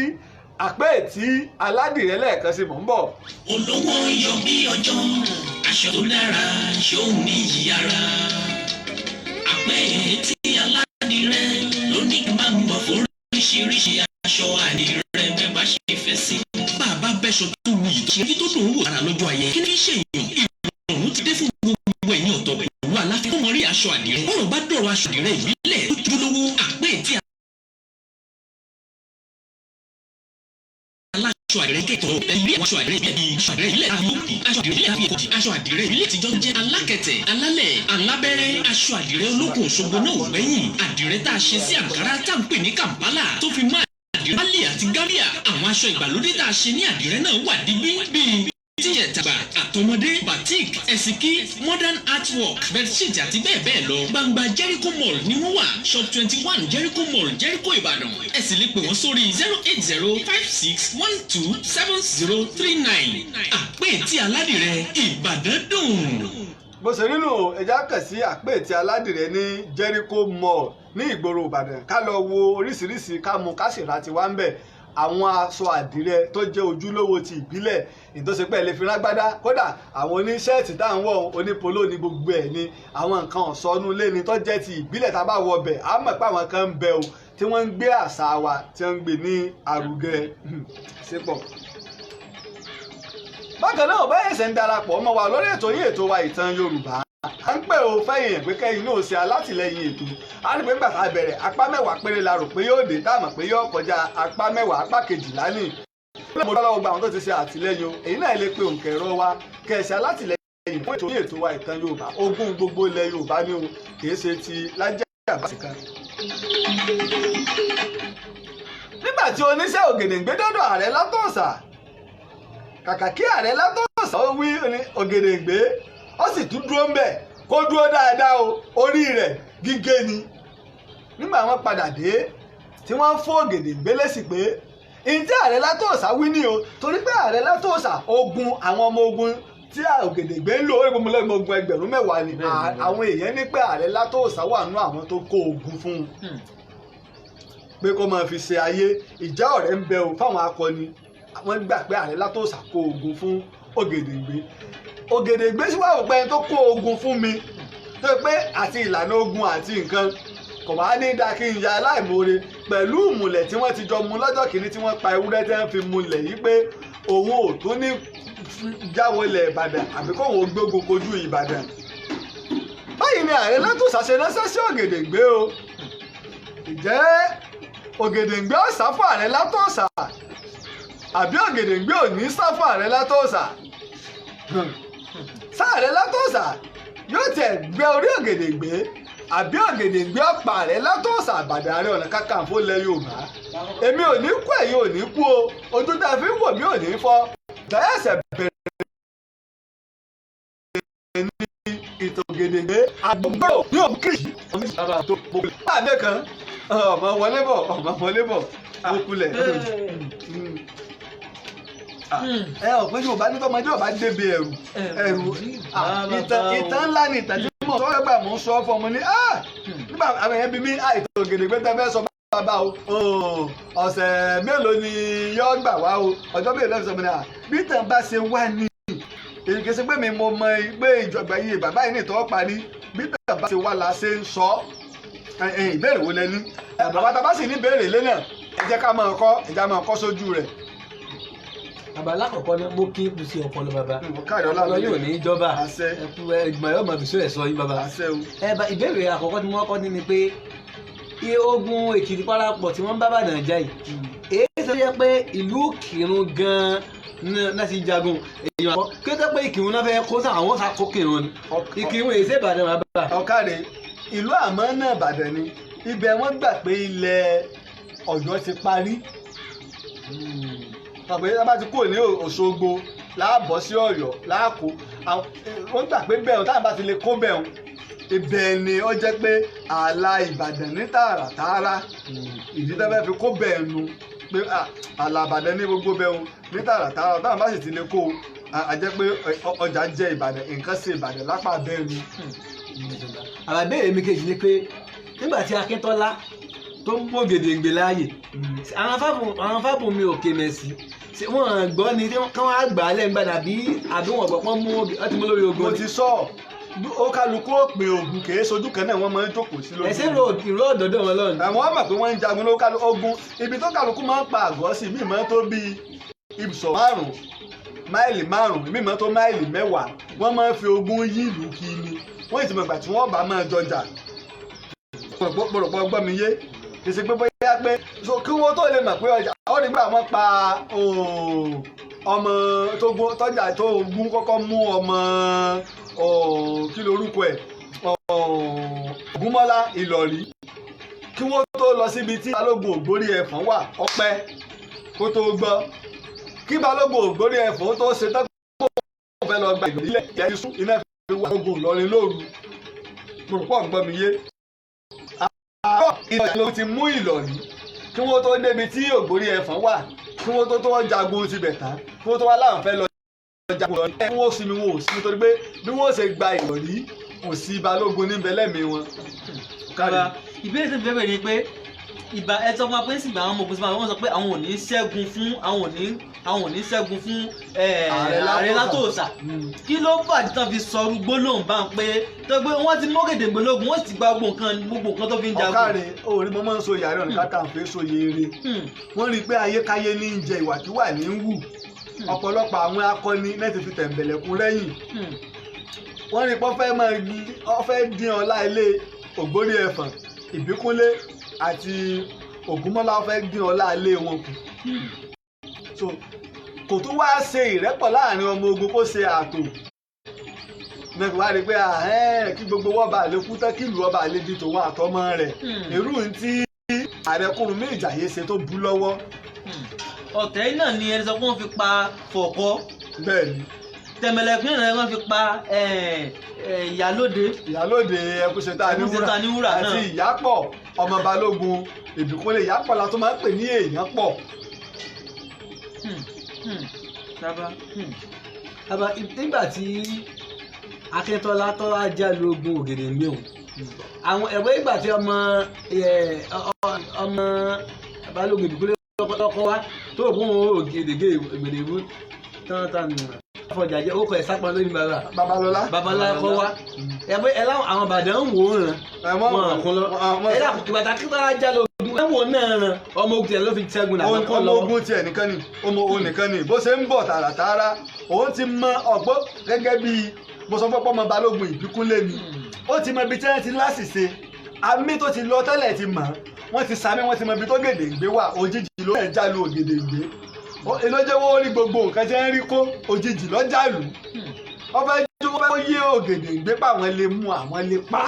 Speaker 2: àpéètí aládìrẹ lẹ́ẹ̀kan sí mò ń bọ̀.
Speaker 1: olówó yọ bí ọjọ́ aṣọ tó dára ṣóun ní yíyára àpéètí aládìrẹ lóní máa ń bọ̀ fún oríṣiríṣi aṣọ àdìrẹ bẹ́ẹ̀ bá ṣe fẹ́ sí. bàbá bẹ́ṣọ tó wù yìí tó ṣe tó dùn ún wò ara lọ́jọ́ ayẹyẹ kí ní ṣe èèyàn ìrọ̀rùn ti dé fún gbogbo ẹ̀yìn ọ̀tọ̀ pẹ̀lú aláfẹ́ tó mọ rí aṣọ àdìrẹ bọ́rọ̀ bá dọ̀rọ̀ aṣọ àdìrẹ ìbílẹ̀ tó jólówó àpéètí aṣọ àdìrẹ kẹtọ ẹlẹ aṣọ àdìrẹ bíi aṣọ àdìrẹ ilẹ̀ àbíkì aṣọ àdìrẹ ilẹ̀ àbíkì aṣọ àdìrẹ ilẹ̀ tìjọ jẹ́ alákẹ̀tẹ̀ alálẹ̀ alábẹ́rẹ́ aṣọ àdìrẹ olókùn Òṣogbo náà ò gbẹ́yìn àdìrẹ tá a ṣe sí àǹkárá tá à ń pè ní Kampala tó fi mọ́ àdìrẹ Mali àti Gambia àwọn aṣọ ìgbàlódé tá a ṣe ní àdìrẹ náà wà digbí bíi tíyẹ̀ tàgbà àtọmọdé batik ẹ̀sìnkí modern artwork bedsheet àti bẹ́ẹ̀ bẹ́ẹ̀ lọ gbangba Jericho Mall ni wọ́n wà shop 21 Jericho Mall Jericho Ìbàdàn ẹ sì lè pè wọ́n sórí 08056127039 àpèétí aládìrẹ Ìbàdàn dùn.
Speaker 2: bó ṣe nínú ẹja kàn sí àpèétí aládìrẹ ní Jericho Mall ní ìgboro Ìbàdàn ká lọ wo oríṣiríṣi ká mú ká sì ra tiwa ń bẹ̀ àwọn aṣọ àdìrẹ tó jẹ́ ojúlówó ti ìbílẹ̀ ìtòsípẹ́ lè fi rágbádá kódà àwọn oníṣẹ́ẹ̀tì tá à ń wọ̀ onípoló ní gbogbo ẹ̀ ni àwọn nǹkan ọ̀ṣọ́nú ilé ni tó jẹ́ ti ìbílẹ̀ tá a bá wọ ọbẹ̀ á mọ̀ pé àwọn kan ń bẹ o tí wọ́n ń gbé àṣà wa tí wọ́n ń gbé ní àrùgẹ sípò. bákan náà báyìí ẹ̀sẹ̀ ń darapọ̀ mọ́ wa lórí ètò yìí ètò wa ìtàn Yorùbá à ń pè ó fẹ́yìn ẹ̀ pé kẹ́yìn náà ṣe alátìlẹyìn ètò a ní pé gbàtà bẹ̀rẹ̀ apá mẹ́wàá péré la rò pé yóò dé táàmù pé yóò kọjá apá mẹ́wàá apá kejìlá ní. mo lọ́wọ́ gba àwọn tó ti ṣe àtìlẹyìn o èyí náà lè pe òǹkà ẹ̀rọ wa kẹ̀sì alátìlẹyìn fún ètò yìí ètò wa ìtàn Yorùbá ogún gbogbo ilẹ̀ Yorùbá ni o kìí ṣe ti Lájẹ́ Àbáṣe kan. nígbà tí oníṣẹ́ Ògèdèngbé dọ́dọ̀ ààrẹ Látòòsà kàkà kí ààrẹ Látòòsà ó wí Ògèdèngbé ó sì tún dúró ń bẹ̀ kó dúró dáadáa o orí rẹ̀ gígé ni. nígbà wọn padà dé tí wọ́n fún Ògèdèngbé lésì pé ìdí ààrẹ Látòòsà wí ní o torí pé ààrẹ Látòòsà ogun àwọn ọmọ ogun tí Ògèdèngbé ń lò ó gbọmọlẹ ogun 10,000 ni àwọn èèyàn ní pé ààrẹ Látòòsà wà nínú àwọn tó kó ogun fún un pé kó máa fi ṣe ayé ìjà ọ̀rẹ́ ń bẹ o fáwọn akọni wọ́n gbà pé ààrẹ Látòòsà kó ogun fún Ògèdèngbé Ògèdèngbé sí wàá pẹ́ tó kó ogun fún mi tó pé àti ìlànà ogun àti nǹkan kò wá ní dá kí n ya aláìmoore pẹ̀lú ìmùlẹ̀ tí wọ́n ti jọ mu lọ́jọ́ kìíní tí wọ́n pa ewúrẹ́ tí wọ́n fi mulẹ̀ yìí pé òun ò tún ní jáwọlẹ̀ Ìbàdàn àbí kóun ò gbógun kojú Ìbàdàn. báyìí ni ààrẹ Látòòsà ṣe ránṣẹ́ sí Ògèdèngbé o ìjẹ́ Ògèdèngbé ó sá fún ààrẹ Látòòsà àbí Ògèdèngbé ò ní sá fún ààrẹ Látòòsà sáàrẹ Látòòsà yóò tẹ̀ gbé orí Ògèdèngbé àbí Ògèdèngbé ọ̀pá ààrẹ Látòòsà Ìbàdàn Ààrẹ Ọ̀nà Kakanfò ilẹ̀ Yorùbá èmi ò ní kú ẹ̀yin ò ní kú o ojú tá a fi ń wò mí ò ní fọ́ ìtàyẹ̀sẹ̀ bẹ̀rẹ̀ ní ìtàn Ògèdèngbé Agbogungboro ní òkè yìí ọmọ ìṣàbà tó gbogbo ìpàdé kan ọmọ wọlé bọ̀ ó kulẹ̀. ẹ ọ̀ pé Yorùbá ní tọmọdé ọba débi ẹ̀rù ìtàn ńlá ni ìtàn tí mo sọ ẹgbà mo ń sọ fún ọmọ ní nígbà àwọn èèyàn bí mi àìtàn Ògèdèngbé tẹ́ fẹ́ sọ bàbá o ọ̀sẹ̀ mélòó ni yóò gbà wá o ọjọ́ mélòó lẹ́nu sọ mi ní bí ìtàn bá ṣe wá ní èyí kìí ṣe pé mi mo mọ pé ìjọba yìí bàbá yìí ní ìtọ́ parí bí ìtàn bá ṣe wá la ṣe ń sọ ìbéèrè wo lẹ ní bàbá tá a bá sì ní ìbéèrè lé náà ẹ jẹ́ ká máa kọ́ sójú rẹ̀.
Speaker 5: Bàbá alákọ̀ọ́kọ́ náà mo kí n sí ọpọlọ bàbá.
Speaker 2: Ọlọ́
Speaker 5: yóò ní ìjọba ìgbìmọ̀ yóò mọ̀ bìsú ẹ̀ sọ yín bàbá. Ìbéèrè àkọ́kọ́ tí wọ́n kọ́ ní ni pé ogun Èkìtì Parapọ̀ tí wọ́n bá Ìbàdàn jà yìí èyí tó yẹ pé ìlú Ìkìrun gan-an náà ti jagun èèyàn àkọ́ kí ó tẹ́ pé Ìkìrun náà fẹ́ kó sáà àwọn sàkó Ìkìrun ni Ìkìrun èyí sí Ìbàdàn bàbá.
Speaker 2: Ọ̀kàrẹ̀ ìlú àmọ́ náà Ìbàdàn ni ibẹ̀ wọ́n gbà pé ilẹ̀ Ọ̀yọ́ ti parí tàbí ẹ bá ti kúrò ní Òṣogbo láàbọ̀ sí Ọ̀yọ́ láàkó wọ́n gbà pé bẹ́ẹ̀ táwọn bá ti lè kó bẹ́ẹ̀ ibẹ̀ ni ó jẹ́ pé ààlà Ìbàdàn ní tààràtààrà ìdí tó fẹ́ fi kó bẹ́ẹ̀ nu pé ààlà Ìbàdàn ní gbogbo bẹ́ẹ̀ ní tààràtààrà táwọn bá sì ti lè kó a jẹ́ pé ọjà jẹ́ Ìbàdàn nǹkan ṣe Ìbàdàn lápá bẹ́ẹ̀ nu.
Speaker 5: àbàbẹ́rẹ́ mi kejì ni pé nígbà tí Akíntọ́lá tó ń mú Ògèdèngbè láàyè àwọn fábùn mi ò kémẹ̀ sí wọ́n gbọ́ ni káwọn àgbà alẹ́ ń gbàdà bí àdúgbò ọ̀gbọ̀n mú ọtí mú lórí ogun.
Speaker 2: mo ti sọ ó kálukú òpin ogun kì í sojú kan náà wọ́n máa ń jókòó sí lórí.
Speaker 5: ẹsẹ̀ ìró ọ̀dọ́dọ̀ wọn lọ́nà.
Speaker 2: àwọn mọ̀ pé wọ́n ń jagun ló kálukú ogun ibi tó kálukú máa ń pa àgọ́ sí mímọ́ tó bí ibùsọ̀ 5 máìlì 5 mímọ́ tó máìlì 10 wọ́n máa ń fi ogun yí ìlú kiri wọ́n ti mọ̀ ìgbà tí wọ́n bá máa jọjà pọ̀rọ̀pọ̀ gbọ́ mi yé kìí ṣe pé bóyá pé kí wọ́n tó lè mọ̀ pé ọjà ó ní gbà wọ́n pa ọmọ tọ́jà tó gún kọ́kọ́ mú ọmọ kí lorúkọ ẹ̀ Ògúnmọ́lá Ìlọ̀rí kí wọ́n tó lọ síbi tí Balógun Ògbórí Ẹ̀fọ̀n wà ọpẹ́ kó tó gbọ́ kí Balógun Ògbórí Ẹ̀fọ̀n tó ṣe tán kó fẹ́ lọ gba Ìlọ̀rí lẹ̀ yẹn sún iná fi wá ogun Ìlọrin lóru mo rò pọ̀ ń gbọ́ mi yé. Ìlọrin ti mú Ìlọrí kí wọ́n tó débi tí Ògbórí Ẹ̀fọ̀n wà kí wọ́n tó jagun ti bẹ̀ tán kí wọ́n tó wá láwọn fẹ́ lọ jagun lọ kí wọ́n sinmi wọn ò sí nítorí pé bí wọ́n ṣe gba Ìlọrí kò sí Balógun níbẹ̀ lẹ́mìí wọn.
Speaker 3: Kára ìbéèrè tó bẹ̀rẹ̀ ni pé ìbá ẹ sọ fún wa pé sígbà àwọn ọmọ ogun síbà wọ́n sọ pé àwọn ò ní ṣẹ́gun fún Ààrẹ Látòòṣà kí ló fàdí tán fi sọ gbólóhùn bá ń pé tó gbé wọ́n ti mọ́gèdèngbè lógun wọ́n sì ti gba gbogbo nǹkan tó fi ń jagun.
Speaker 2: Ọ̀kàrẹ̀ òòrùn mo máa ń so yàrá ọ̀nà Kakanfò sóye eré wọ́n rí i pé ayékáyé ní í jẹ ìwàkiwà ní í wù ọ̀pọ̀lọpọ̀ àwọn akọni náà ti fi tẹ̀m̀bẹ̀lẹ̀kun lẹ́yìn wọ́n rí i pé wọ́n fẹ́ dín ọlá ilé Ògbórí Ẹ̀fọ̀n Ìbíkúnlé àti Ògúnmọ́lá fẹ́ dín ọlá ilé wọn kù so kò tún wá ṣe ìrẹ́pọ̀ láàrin ọmọ ogun kó ṣe ààtò mẹ́fì wá rí i pé kí gbogbo wọ́n bá lè kú tán kí ìlú ọba lè di tòun àtọmọ rẹ̀ èrú tí Ààrẹ Kúrúnmí Ìjàyè ṣe tó bú lọ́wọ́.
Speaker 3: ọ̀tẹ̀ náà ni ẹni sọ pé wọ́n fi pa Fọ̀kọ́.
Speaker 2: bẹ́ẹ̀ni.
Speaker 3: Tẹ̀mẹ̀lẹ̀kùn náà wọ́n fi pa Ìyálóde.
Speaker 2: Ẹkúṣetá ní wúrà àti Ìyápọ̀ ọmọ Balógun Ìbíkúnlé Ìyápọ̀ la tó máa ń pè ní èèyàn pọ̀.
Speaker 5: Bàbá nígbà tí Akíntọ́lá tọ́lá já lógun Ògèdèngbé o àwọn ẹ̀wọ́ ìgbà tí ọmọ Balógun Ìbíkúnlé lọ́kọ́ wá tó fún Ògèdèngbé ìgbèdègbú tán afọjà jẹ́ ó kọ ẹ̀ sápọn lórí Babalọ́lá kọ́ wá ẹ̀wọ́ ẹ̀ láwọn àwọn Ìbàdàn ń wò ó ràn wọ́n kún lọ ẹ̀dá ìgbà tí Akíntọ́lá já lógun ẹ̀wọ̀n náà ràn ọmọ ogun tiẹ̀ ló fi ṣẹ́gun náà kọ́ lọ.
Speaker 2: ọmọ ogun tiẹ̀ nìkan ni ọmọ ogun nìkan ni bó ṣe ń bọ̀ tààràtààrà òun ti mọ ọ̀gbọ́n gẹ́gẹ́ bí mo sọ fọ́pọ́ ọmọ Balógun Ìbíkúnlé ni ó ti mọ ibi tí wọ́n ti láṣìṣe àmì tó ti lọ tẹ́lẹ̀ ti mọ̀ wọ́n ti sàmì wọ́n ti mọ ibi tó Ògèdèngbé wà òjijì ló ń jálù Ògèdèngbé ìlójẹ́wọ́ rí gbogbo nǹkan tí wọ́n rí kó òjijì ló jálù ọba ẹjọ́ wọ́n fẹ́ yé Ògèdèngbé pa àwọn lè mú àwọn lè pa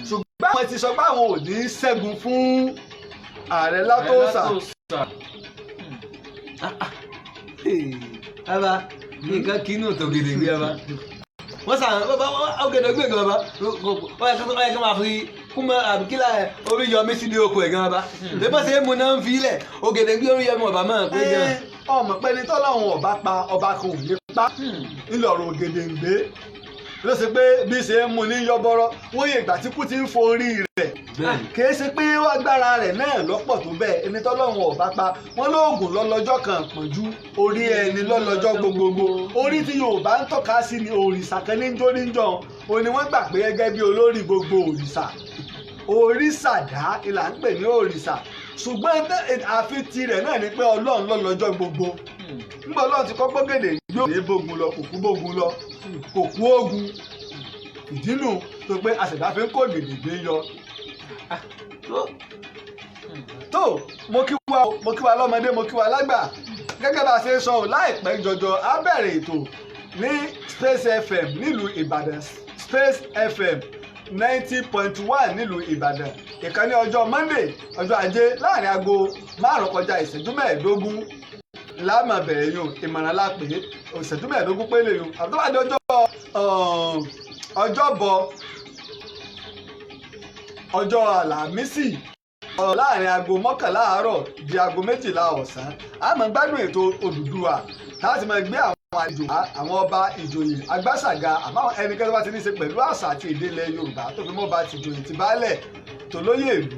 Speaker 2: ṣùgbọ́n àwọn ti sọ pé àwọn ò ní ṣẹ́gun fún Ààrẹ Látòòṣà.
Speaker 5: Bàbá nǹkan kí inú tó Ògèdèngbé bàbá wọ́n sàn Ògèdèngbé gan bàbá ó yẹ kí wọ́n máa fi kúmọ àbíkílà orí yọmí síbi oko ẹ̀ gan bá lébọ́ ṣe é mu náà ń fi ilẹ̀ Ògèdèngbé orí yọmí ọ̀bà máa pé gan.
Speaker 2: ọmọ pé ní tọ́lọ́run ọba pa ọba kan ò lè pa ńlọrọ̀ Ògèdèngbé ló ṣe pé bí ṣe ń mu ní yọ́bọ́rọ́ wọ́n yẹ ìgbà tí kú ti ń forí rẹ̀ kìí ṣe pé agbára rẹ̀ náà lọ́pọ̀ tó bẹ́ẹ̀ ẹni tọ́lọ́run ọba pa wọ́n lóògùn lọ́lọ́jọ́ kan pọ̀jù orí ẹni lọ́lọ́jọ́ gbogbogbò orí tí Yorùbá ń tọ́ka sí ni òrìṣà kan ní jóníjọ́ òun ni wọ́n gbà pé gẹ́gẹ́ bí olórí gbogbo òrìṣà òrìṣàdá ìlà ń pè ní òrìṣà ṣùgbọ́n àfi tirẹ̀ náà ni pé Ọlọ́run lọ́lọ́jọ́ gbogbo nígbà Ọlọ́run ti kọ́kọ́ gèdè yóò ní bógun lọ kò kú bógun lọ kò kú ogun ìdínú tó pé Asẹda fi ń kó Ògèdèngbé yọ. tó mo kí wa lọ́mọdé mo kí wa lágbà gẹ́gẹ́ bá a ṣe sọ láìpẹ́ jọjọ á bẹ̀rẹ̀ ètò ní Space FM nílùú Ìbàdàn Space FM 90.1 nílùú Ìbàdàn ìkànnì ọjọ́ Monday ọjọ́ Ajé láàrin aago 5 kọjá ìṣẹ́jú 15 láàmà bẹ̀rẹ̀ yòó ìmọ̀ràn lápè ìṣẹ́jú 15 pélé yòó àbúrò ọjọ́bọ̀ ọjọ́ Àlàmísì láàrin aago 11 àárọ̀ di aago 12 ọ̀sán a máa gbádùn ètò Odùduwà láti máa gbé àwọn àjò àwọn ọba ìjòyè agbásàga àmọ́ ẹnikẹ́ni bá ti ní í ṣe pẹ̀lú àṣà àti èdè ilẹ̀ Yorùbá tó fi mọ́ bá ti ìjòyè ti baálẹ̀ tó lóyè ìlú.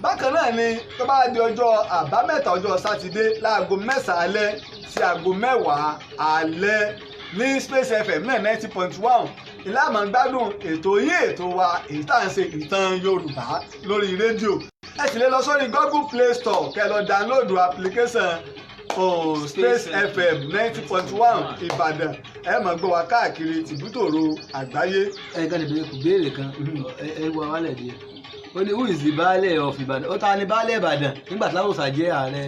Speaker 2: bákan náà ni tó bá di ọjọ́ àbámẹ́ta ọjọ́ sátidé láago 9 alẹ́ sí aago 10 alẹ́ ní Space FM náà 90.1 ilé àmọ́ gbádùn ètò yìí ètò wa èyí tá à ń ṣe ìtàn Yorùbá lórí rédíò ẹ sì lè lọ sórí Google Play Store kẹ́ lọ dáńlódù application Space FM 90.1 Ìbàdàn ẹ máa gbọ́ wa káàkiri tìbútòrò àgbáyé.
Speaker 5: ẹnìkan ìbéèrè kò béèrè kan ẹ wọ wálẹ̀ díẹ̀ ó ní who is the baálẹ̀ of Ìbàdàn ó ta ni baálẹ̀ Ìbàdàn nígbà tí Látòsà jẹ́ ààrẹ.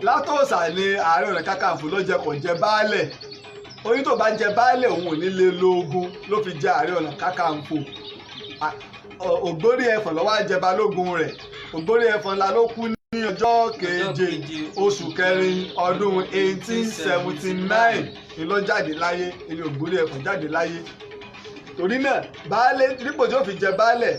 Speaker 2: Látòsà ni Ààrẹ Ọ̀nà Kakanfò ló jẹ kò jẹ baálẹ̀ oyin tó bá jẹ baálẹ̀ òun ò ní lè lóògùn ló fi jẹ Ààrẹ Ọ̀nà Kakanfò Ògbórí Ẹfọ̀n ló wá jẹ balógun rẹ̀ Ògbórí Ẹfọ̀n la ló kú ní ọjọ́ keje oṣù kẹrin ọdún 1879 ni ló jáde láyé ilé Ògbórí Ẹfọ̀n jáde láyé torí náà baálẹ̀ dípò tí ó fi jẹ baálẹ̀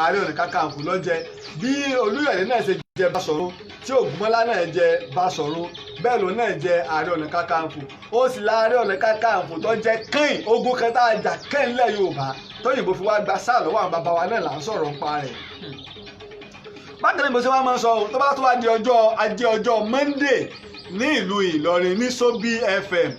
Speaker 2: Ààrẹ Ọ̀nà Kakanfò ló jẹ bí Olúyọ̀lé náà ṣe jẹ Basọ̀run tí Ògúnmọ́lá náà jẹ Basọ̀run bẹ́ẹ̀ ló náà jẹ Ààrẹ Ọ̀nà Kakanfò ó sì la Ààrẹ Ọ̀nà Kakanfò tó jẹ kẹ́yìn ogun kan tá a jà kẹ́yìn lẹ̀ Yorùbá tóyìnbó fi wá gba sáà lọ́wọ́ àwọn bàbá wa náà là ń sọ̀rọ̀ ń pa rẹ̀. bákan náà mo ṣe wá máa ń sọ tó bá tó wá di ọjọ́ Ajé ọjọ́ Monday ní ìlú Ìlọrin ní Sobi FM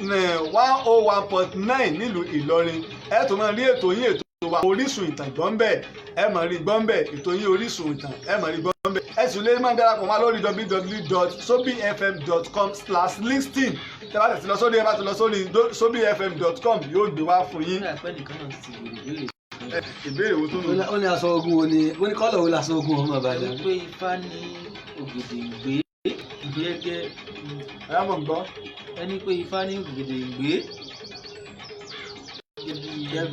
Speaker 2: 101.9 nílùú Ìlọrin ẹ tó máa rí ètò yín ètò wa Orísun ìtàn gbọ́nbẹ̀ ẹ máa rí gbọ́nbẹ̀ ètò yín Orísun ìtàn ẹ máa rí gbọ́nbẹ̀ ẹ sì lè máa darapọ̀ wá lórí www.sobifm.com/listing tẹ bá tẹ̀sí lọ sórí ẹ bá ti lọ sórí sobifm.com yóò gbé wá fún yín. ìbéèrè wo tó nù.
Speaker 5: ó ní aṣọ ogun ó ní kọ́lọ̀ wo laṣọ ogun ọmọ Ìbàdàn.
Speaker 3: pé Ifá ní Ògèdèngbé gẹ́gẹ́
Speaker 2: ẹ mọ̀ gbọ́.
Speaker 3: ẹni pé Ifá ní Ògèdèngbé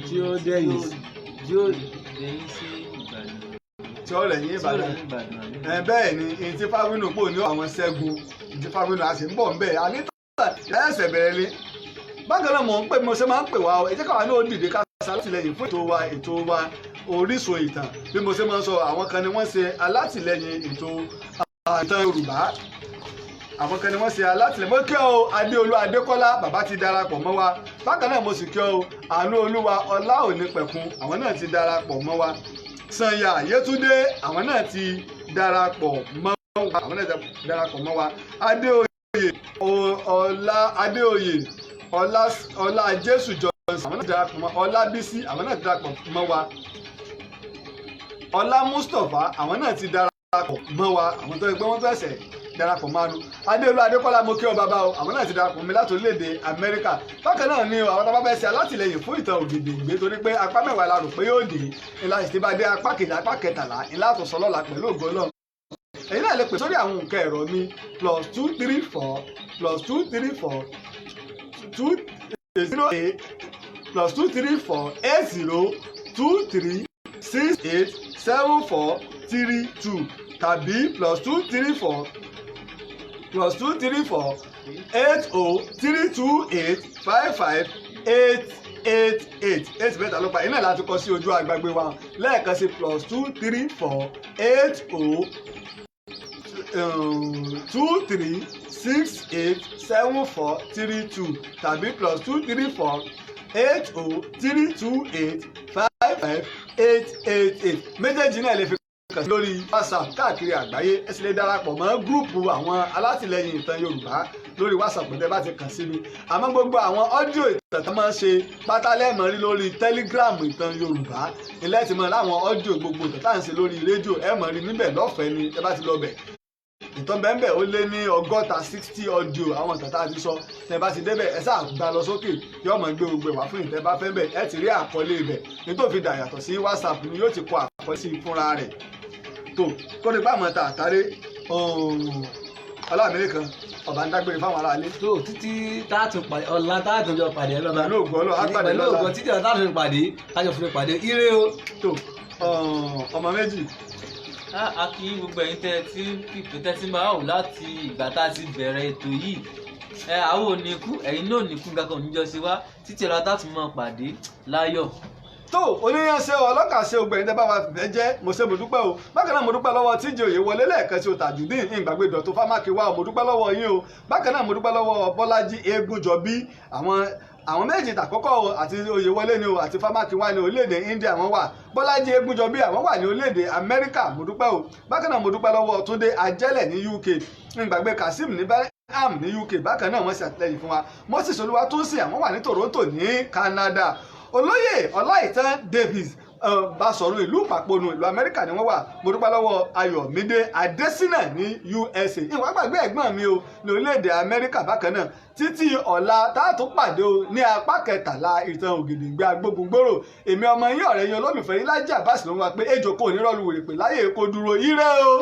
Speaker 5: tí ó dẹ̀yìn
Speaker 3: tí ó dẹ̀yìn sí Ìbàdàn.
Speaker 2: tí ó rẹ̀yìn Ìbàdàn bẹ́ẹ̀ ni èyí tí Fáwínù pò ní àwọn ṣẹ́gun èyí tí Fáwínù a sì ń bọ̀ ń bẹ̀ àníta ẹ̀ẹ́sẹ̀ bẹ̀rẹ̀ lé. bákan náà mò ń pè mo ṣe máa ń pè wá o ètò káwa náà dìde ká ṣàtìlẹ́yìn fún ètò wa Orísun ìtàn bí mo ṣe máa ń sọ àwọn kan ni wọ́n ṣe alátìlẹ́yìn ètò ìtàn Yorùbá àwọn kan ni wọ́n ṣe alátìlẹ́yìn mo kí ọ Adéolú Adékọ́lá bàbá ti darapọ̀ mọ́ wa bákan náà mo sì kí ọ Àánú Olúwa Ọláònípẹ̀kun àwọn náà ti darapọ̀ mọ́ wa Sànyà Yétúndé àwọn náà ti darapọ̀ mọ́ wa àwọn náà ti darapọ̀ mọ́ wa Adéoyè Ọlá Jésù Johnson àwọn náà ti darapọ̀ mọ́ Ọlábísí àwọn náà ti darapọ̀ mọ́ wa Ọlá Mustapha àwọn náà ti darapọ̀ mọ́ wa àwọn tó ẹgbẹ́ wọn tó ẹsẹ̀ darapọ̀ mánu Adéolú Adékọ́lá mo kí ọ bàbá o àwọn náà ti darapọ̀ mi láti orílẹ̀-èdè Amẹ́ríkà bákan náà ni àwọn tó bá fẹ́ ṣe alátìlẹyìn fún ìtàn Ògèdèngbé torí pé apá mẹ́wàá la rò pé yóò dé ńlá ìsìtìbàdé apá kejì apá kẹtàlá ńlá àtọ̀sọ́ lọ́la pẹ̀lú ògo Ọlọ́run èyí náà lè pè sórí àwọn nǹkan ẹ̀rọ mi +234 8023687432 tàbí +234 80328558 8 mẹ́ta ló pa iná láti kọ sí ojú agbègbè wa lẹ́ẹ̀kan sí +234 80 23687432 tàbí +234 803285588 méjèèjì náà lè fi kàn sí lórí WhatsApp káàkiri àgbáyé ẹ sì lè darapọ̀ mọ́ gúrùpù àwọn alátìlẹyìn ìtàn Yorùbá lórí WhatsApp pẹ̀lú ẹ bá ti kàn sí mi àmọ́ gbogbo àwọn ọ́díò ìtàn tó máa ń ṣe pátálẹ́mọ̀ rí lórí Telegram ìtàn Yorùbá ilẹ̀ tí mo láwọn ọ́díò gbogbo ìtàn tá à ń ṣe lórí rédíò ẹ mọ̀ rí níbẹ̀ lọ́fẹ̀ẹ́ ni ẹ bá ti lọ bẹ̀ ìtàn bẹ́ẹ̀ ó lé ní 60 ọ́díò àwọn ìtàn tá a ti sọ tẹ bá ti débẹ̀ ẹ sáà gbà lọ sókè yóò mọ̀ gbé gbogbo ìwà fún ìtẹ́ bá fẹ́ bẹ̀ ẹ ti rí àkọlé ibẹ̀ nítorí fi dà yàtọ̀ sí WhatsApp ni yóò ti kọ àkọlé sí fúnra rẹ̀ tó kó ní bá àmọ́ ta àtàrí ọlọ́àmì kan ọba ń dágbére fáwọn aráalé.
Speaker 5: tó títí táàtún pàdé ọ̀la táàtún jọ pàdé ẹ lọ́ba
Speaker 2: pẹ̀lú ògùn ọlọ́ àpàdé
Speaker 5: pẹ̀lú ògùn títí ọ̀la táàtún pàdé táàtún fún pàdé ire o.
Speaker 2: tó ọmọ méjì.
Speaker 3: a kí gbogbo ẹ̀yin tẹ́ tí pípé tẹ́tí máa wò láti ìgbà tá a ti bẹ̀rẹ̀ ètò yìí àwọn ò ní kú ẹ̀yin náà ní kú kankan níjọ sí wa títí ọ̀la táàtún máa pàdé láyọ̀.
Speaker 2: tó oníyanṣẹ́ ọlọ́kàṣe ògbẹ̀yìn tẹ́ bá wa fìfẹ́ jẹ́ mo ṣe mo dúpẹ́ o bákan náà mo dúpẹ́ lọ́wọ́ tíjì òye wọlé lẹ́ẹ̀kan sí o Tajudeen ìgbàgbé Dọ̀tun Fámákì wa mo dúpẹ́ lọ́wọ́ yín o bákan náà mo dúpẹ́ lọ́wọ́ Bọ́lájí Eégúnjọbí àwọn méjì tàkọ́kọ́ o àti oyè wọlé ni o àti Fámákì wa ní orílẹ̀-èdè India wọ́n wà Bọ́lájí Eégúnjọbí àwọn wà ní orílẹ̀-èdè Amẹ́ríkà mo dúpẹ́ o bákan náà mo dúpẹ́ lọ́wọ́ Túndé Ajẹ́lẹ̀ ní UK ìgbàgbé Kazeem ní Birmingham ní UK bákan náà wọ́n ṣe àtìlẹ́yìn fún wa Moses Olúwatósìn àwọn wà ní Toronto ní Canada olóyè Ọláìtàn Davis Basọ̀run ìlú Ìpàpọ̀nù ìlú Amẹ́ríkà ni wọ́n wà mo dúpẹ́ lọ́wọ́ Ayọ̀mídé Adésínà ní USA ìwà gbàgbé ẹ̀gbọ́n mi o ní orílẹ̀-èdè Amẹ́ríkà bákan náà títí ọ̀la táàtún pàdé o ní apá kẹtàlá ìtàn Ògèdèngbé Agbógungbòrò èmi ọmọ yín ọ̀rẹ́ yín olólùfẹ́ yín Lájí Abbas ló ń wá pé ejò kò ní rọ́ọ̀lù wèrè pé láyé kó dúró ire o.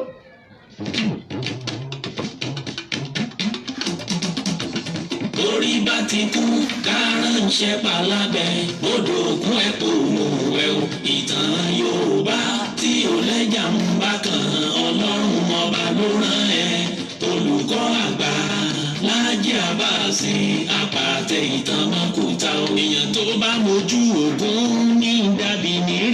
Speaker 1: orí bá ti kú kárànṣẹ́ palábẹ́ odò ògùn ẹ̀pọ̀ òmùwẹ̀ o ìtàn Yorùbá tí ò lẹ́jà ń bá kan Ọlọ́run ọba ló rán ẹ olùkọ́ àgbà Lájí Abbas apàtẹ ìtàn mọ́kúta èèyàn tó bá mojú ògún ní dàbí nírè.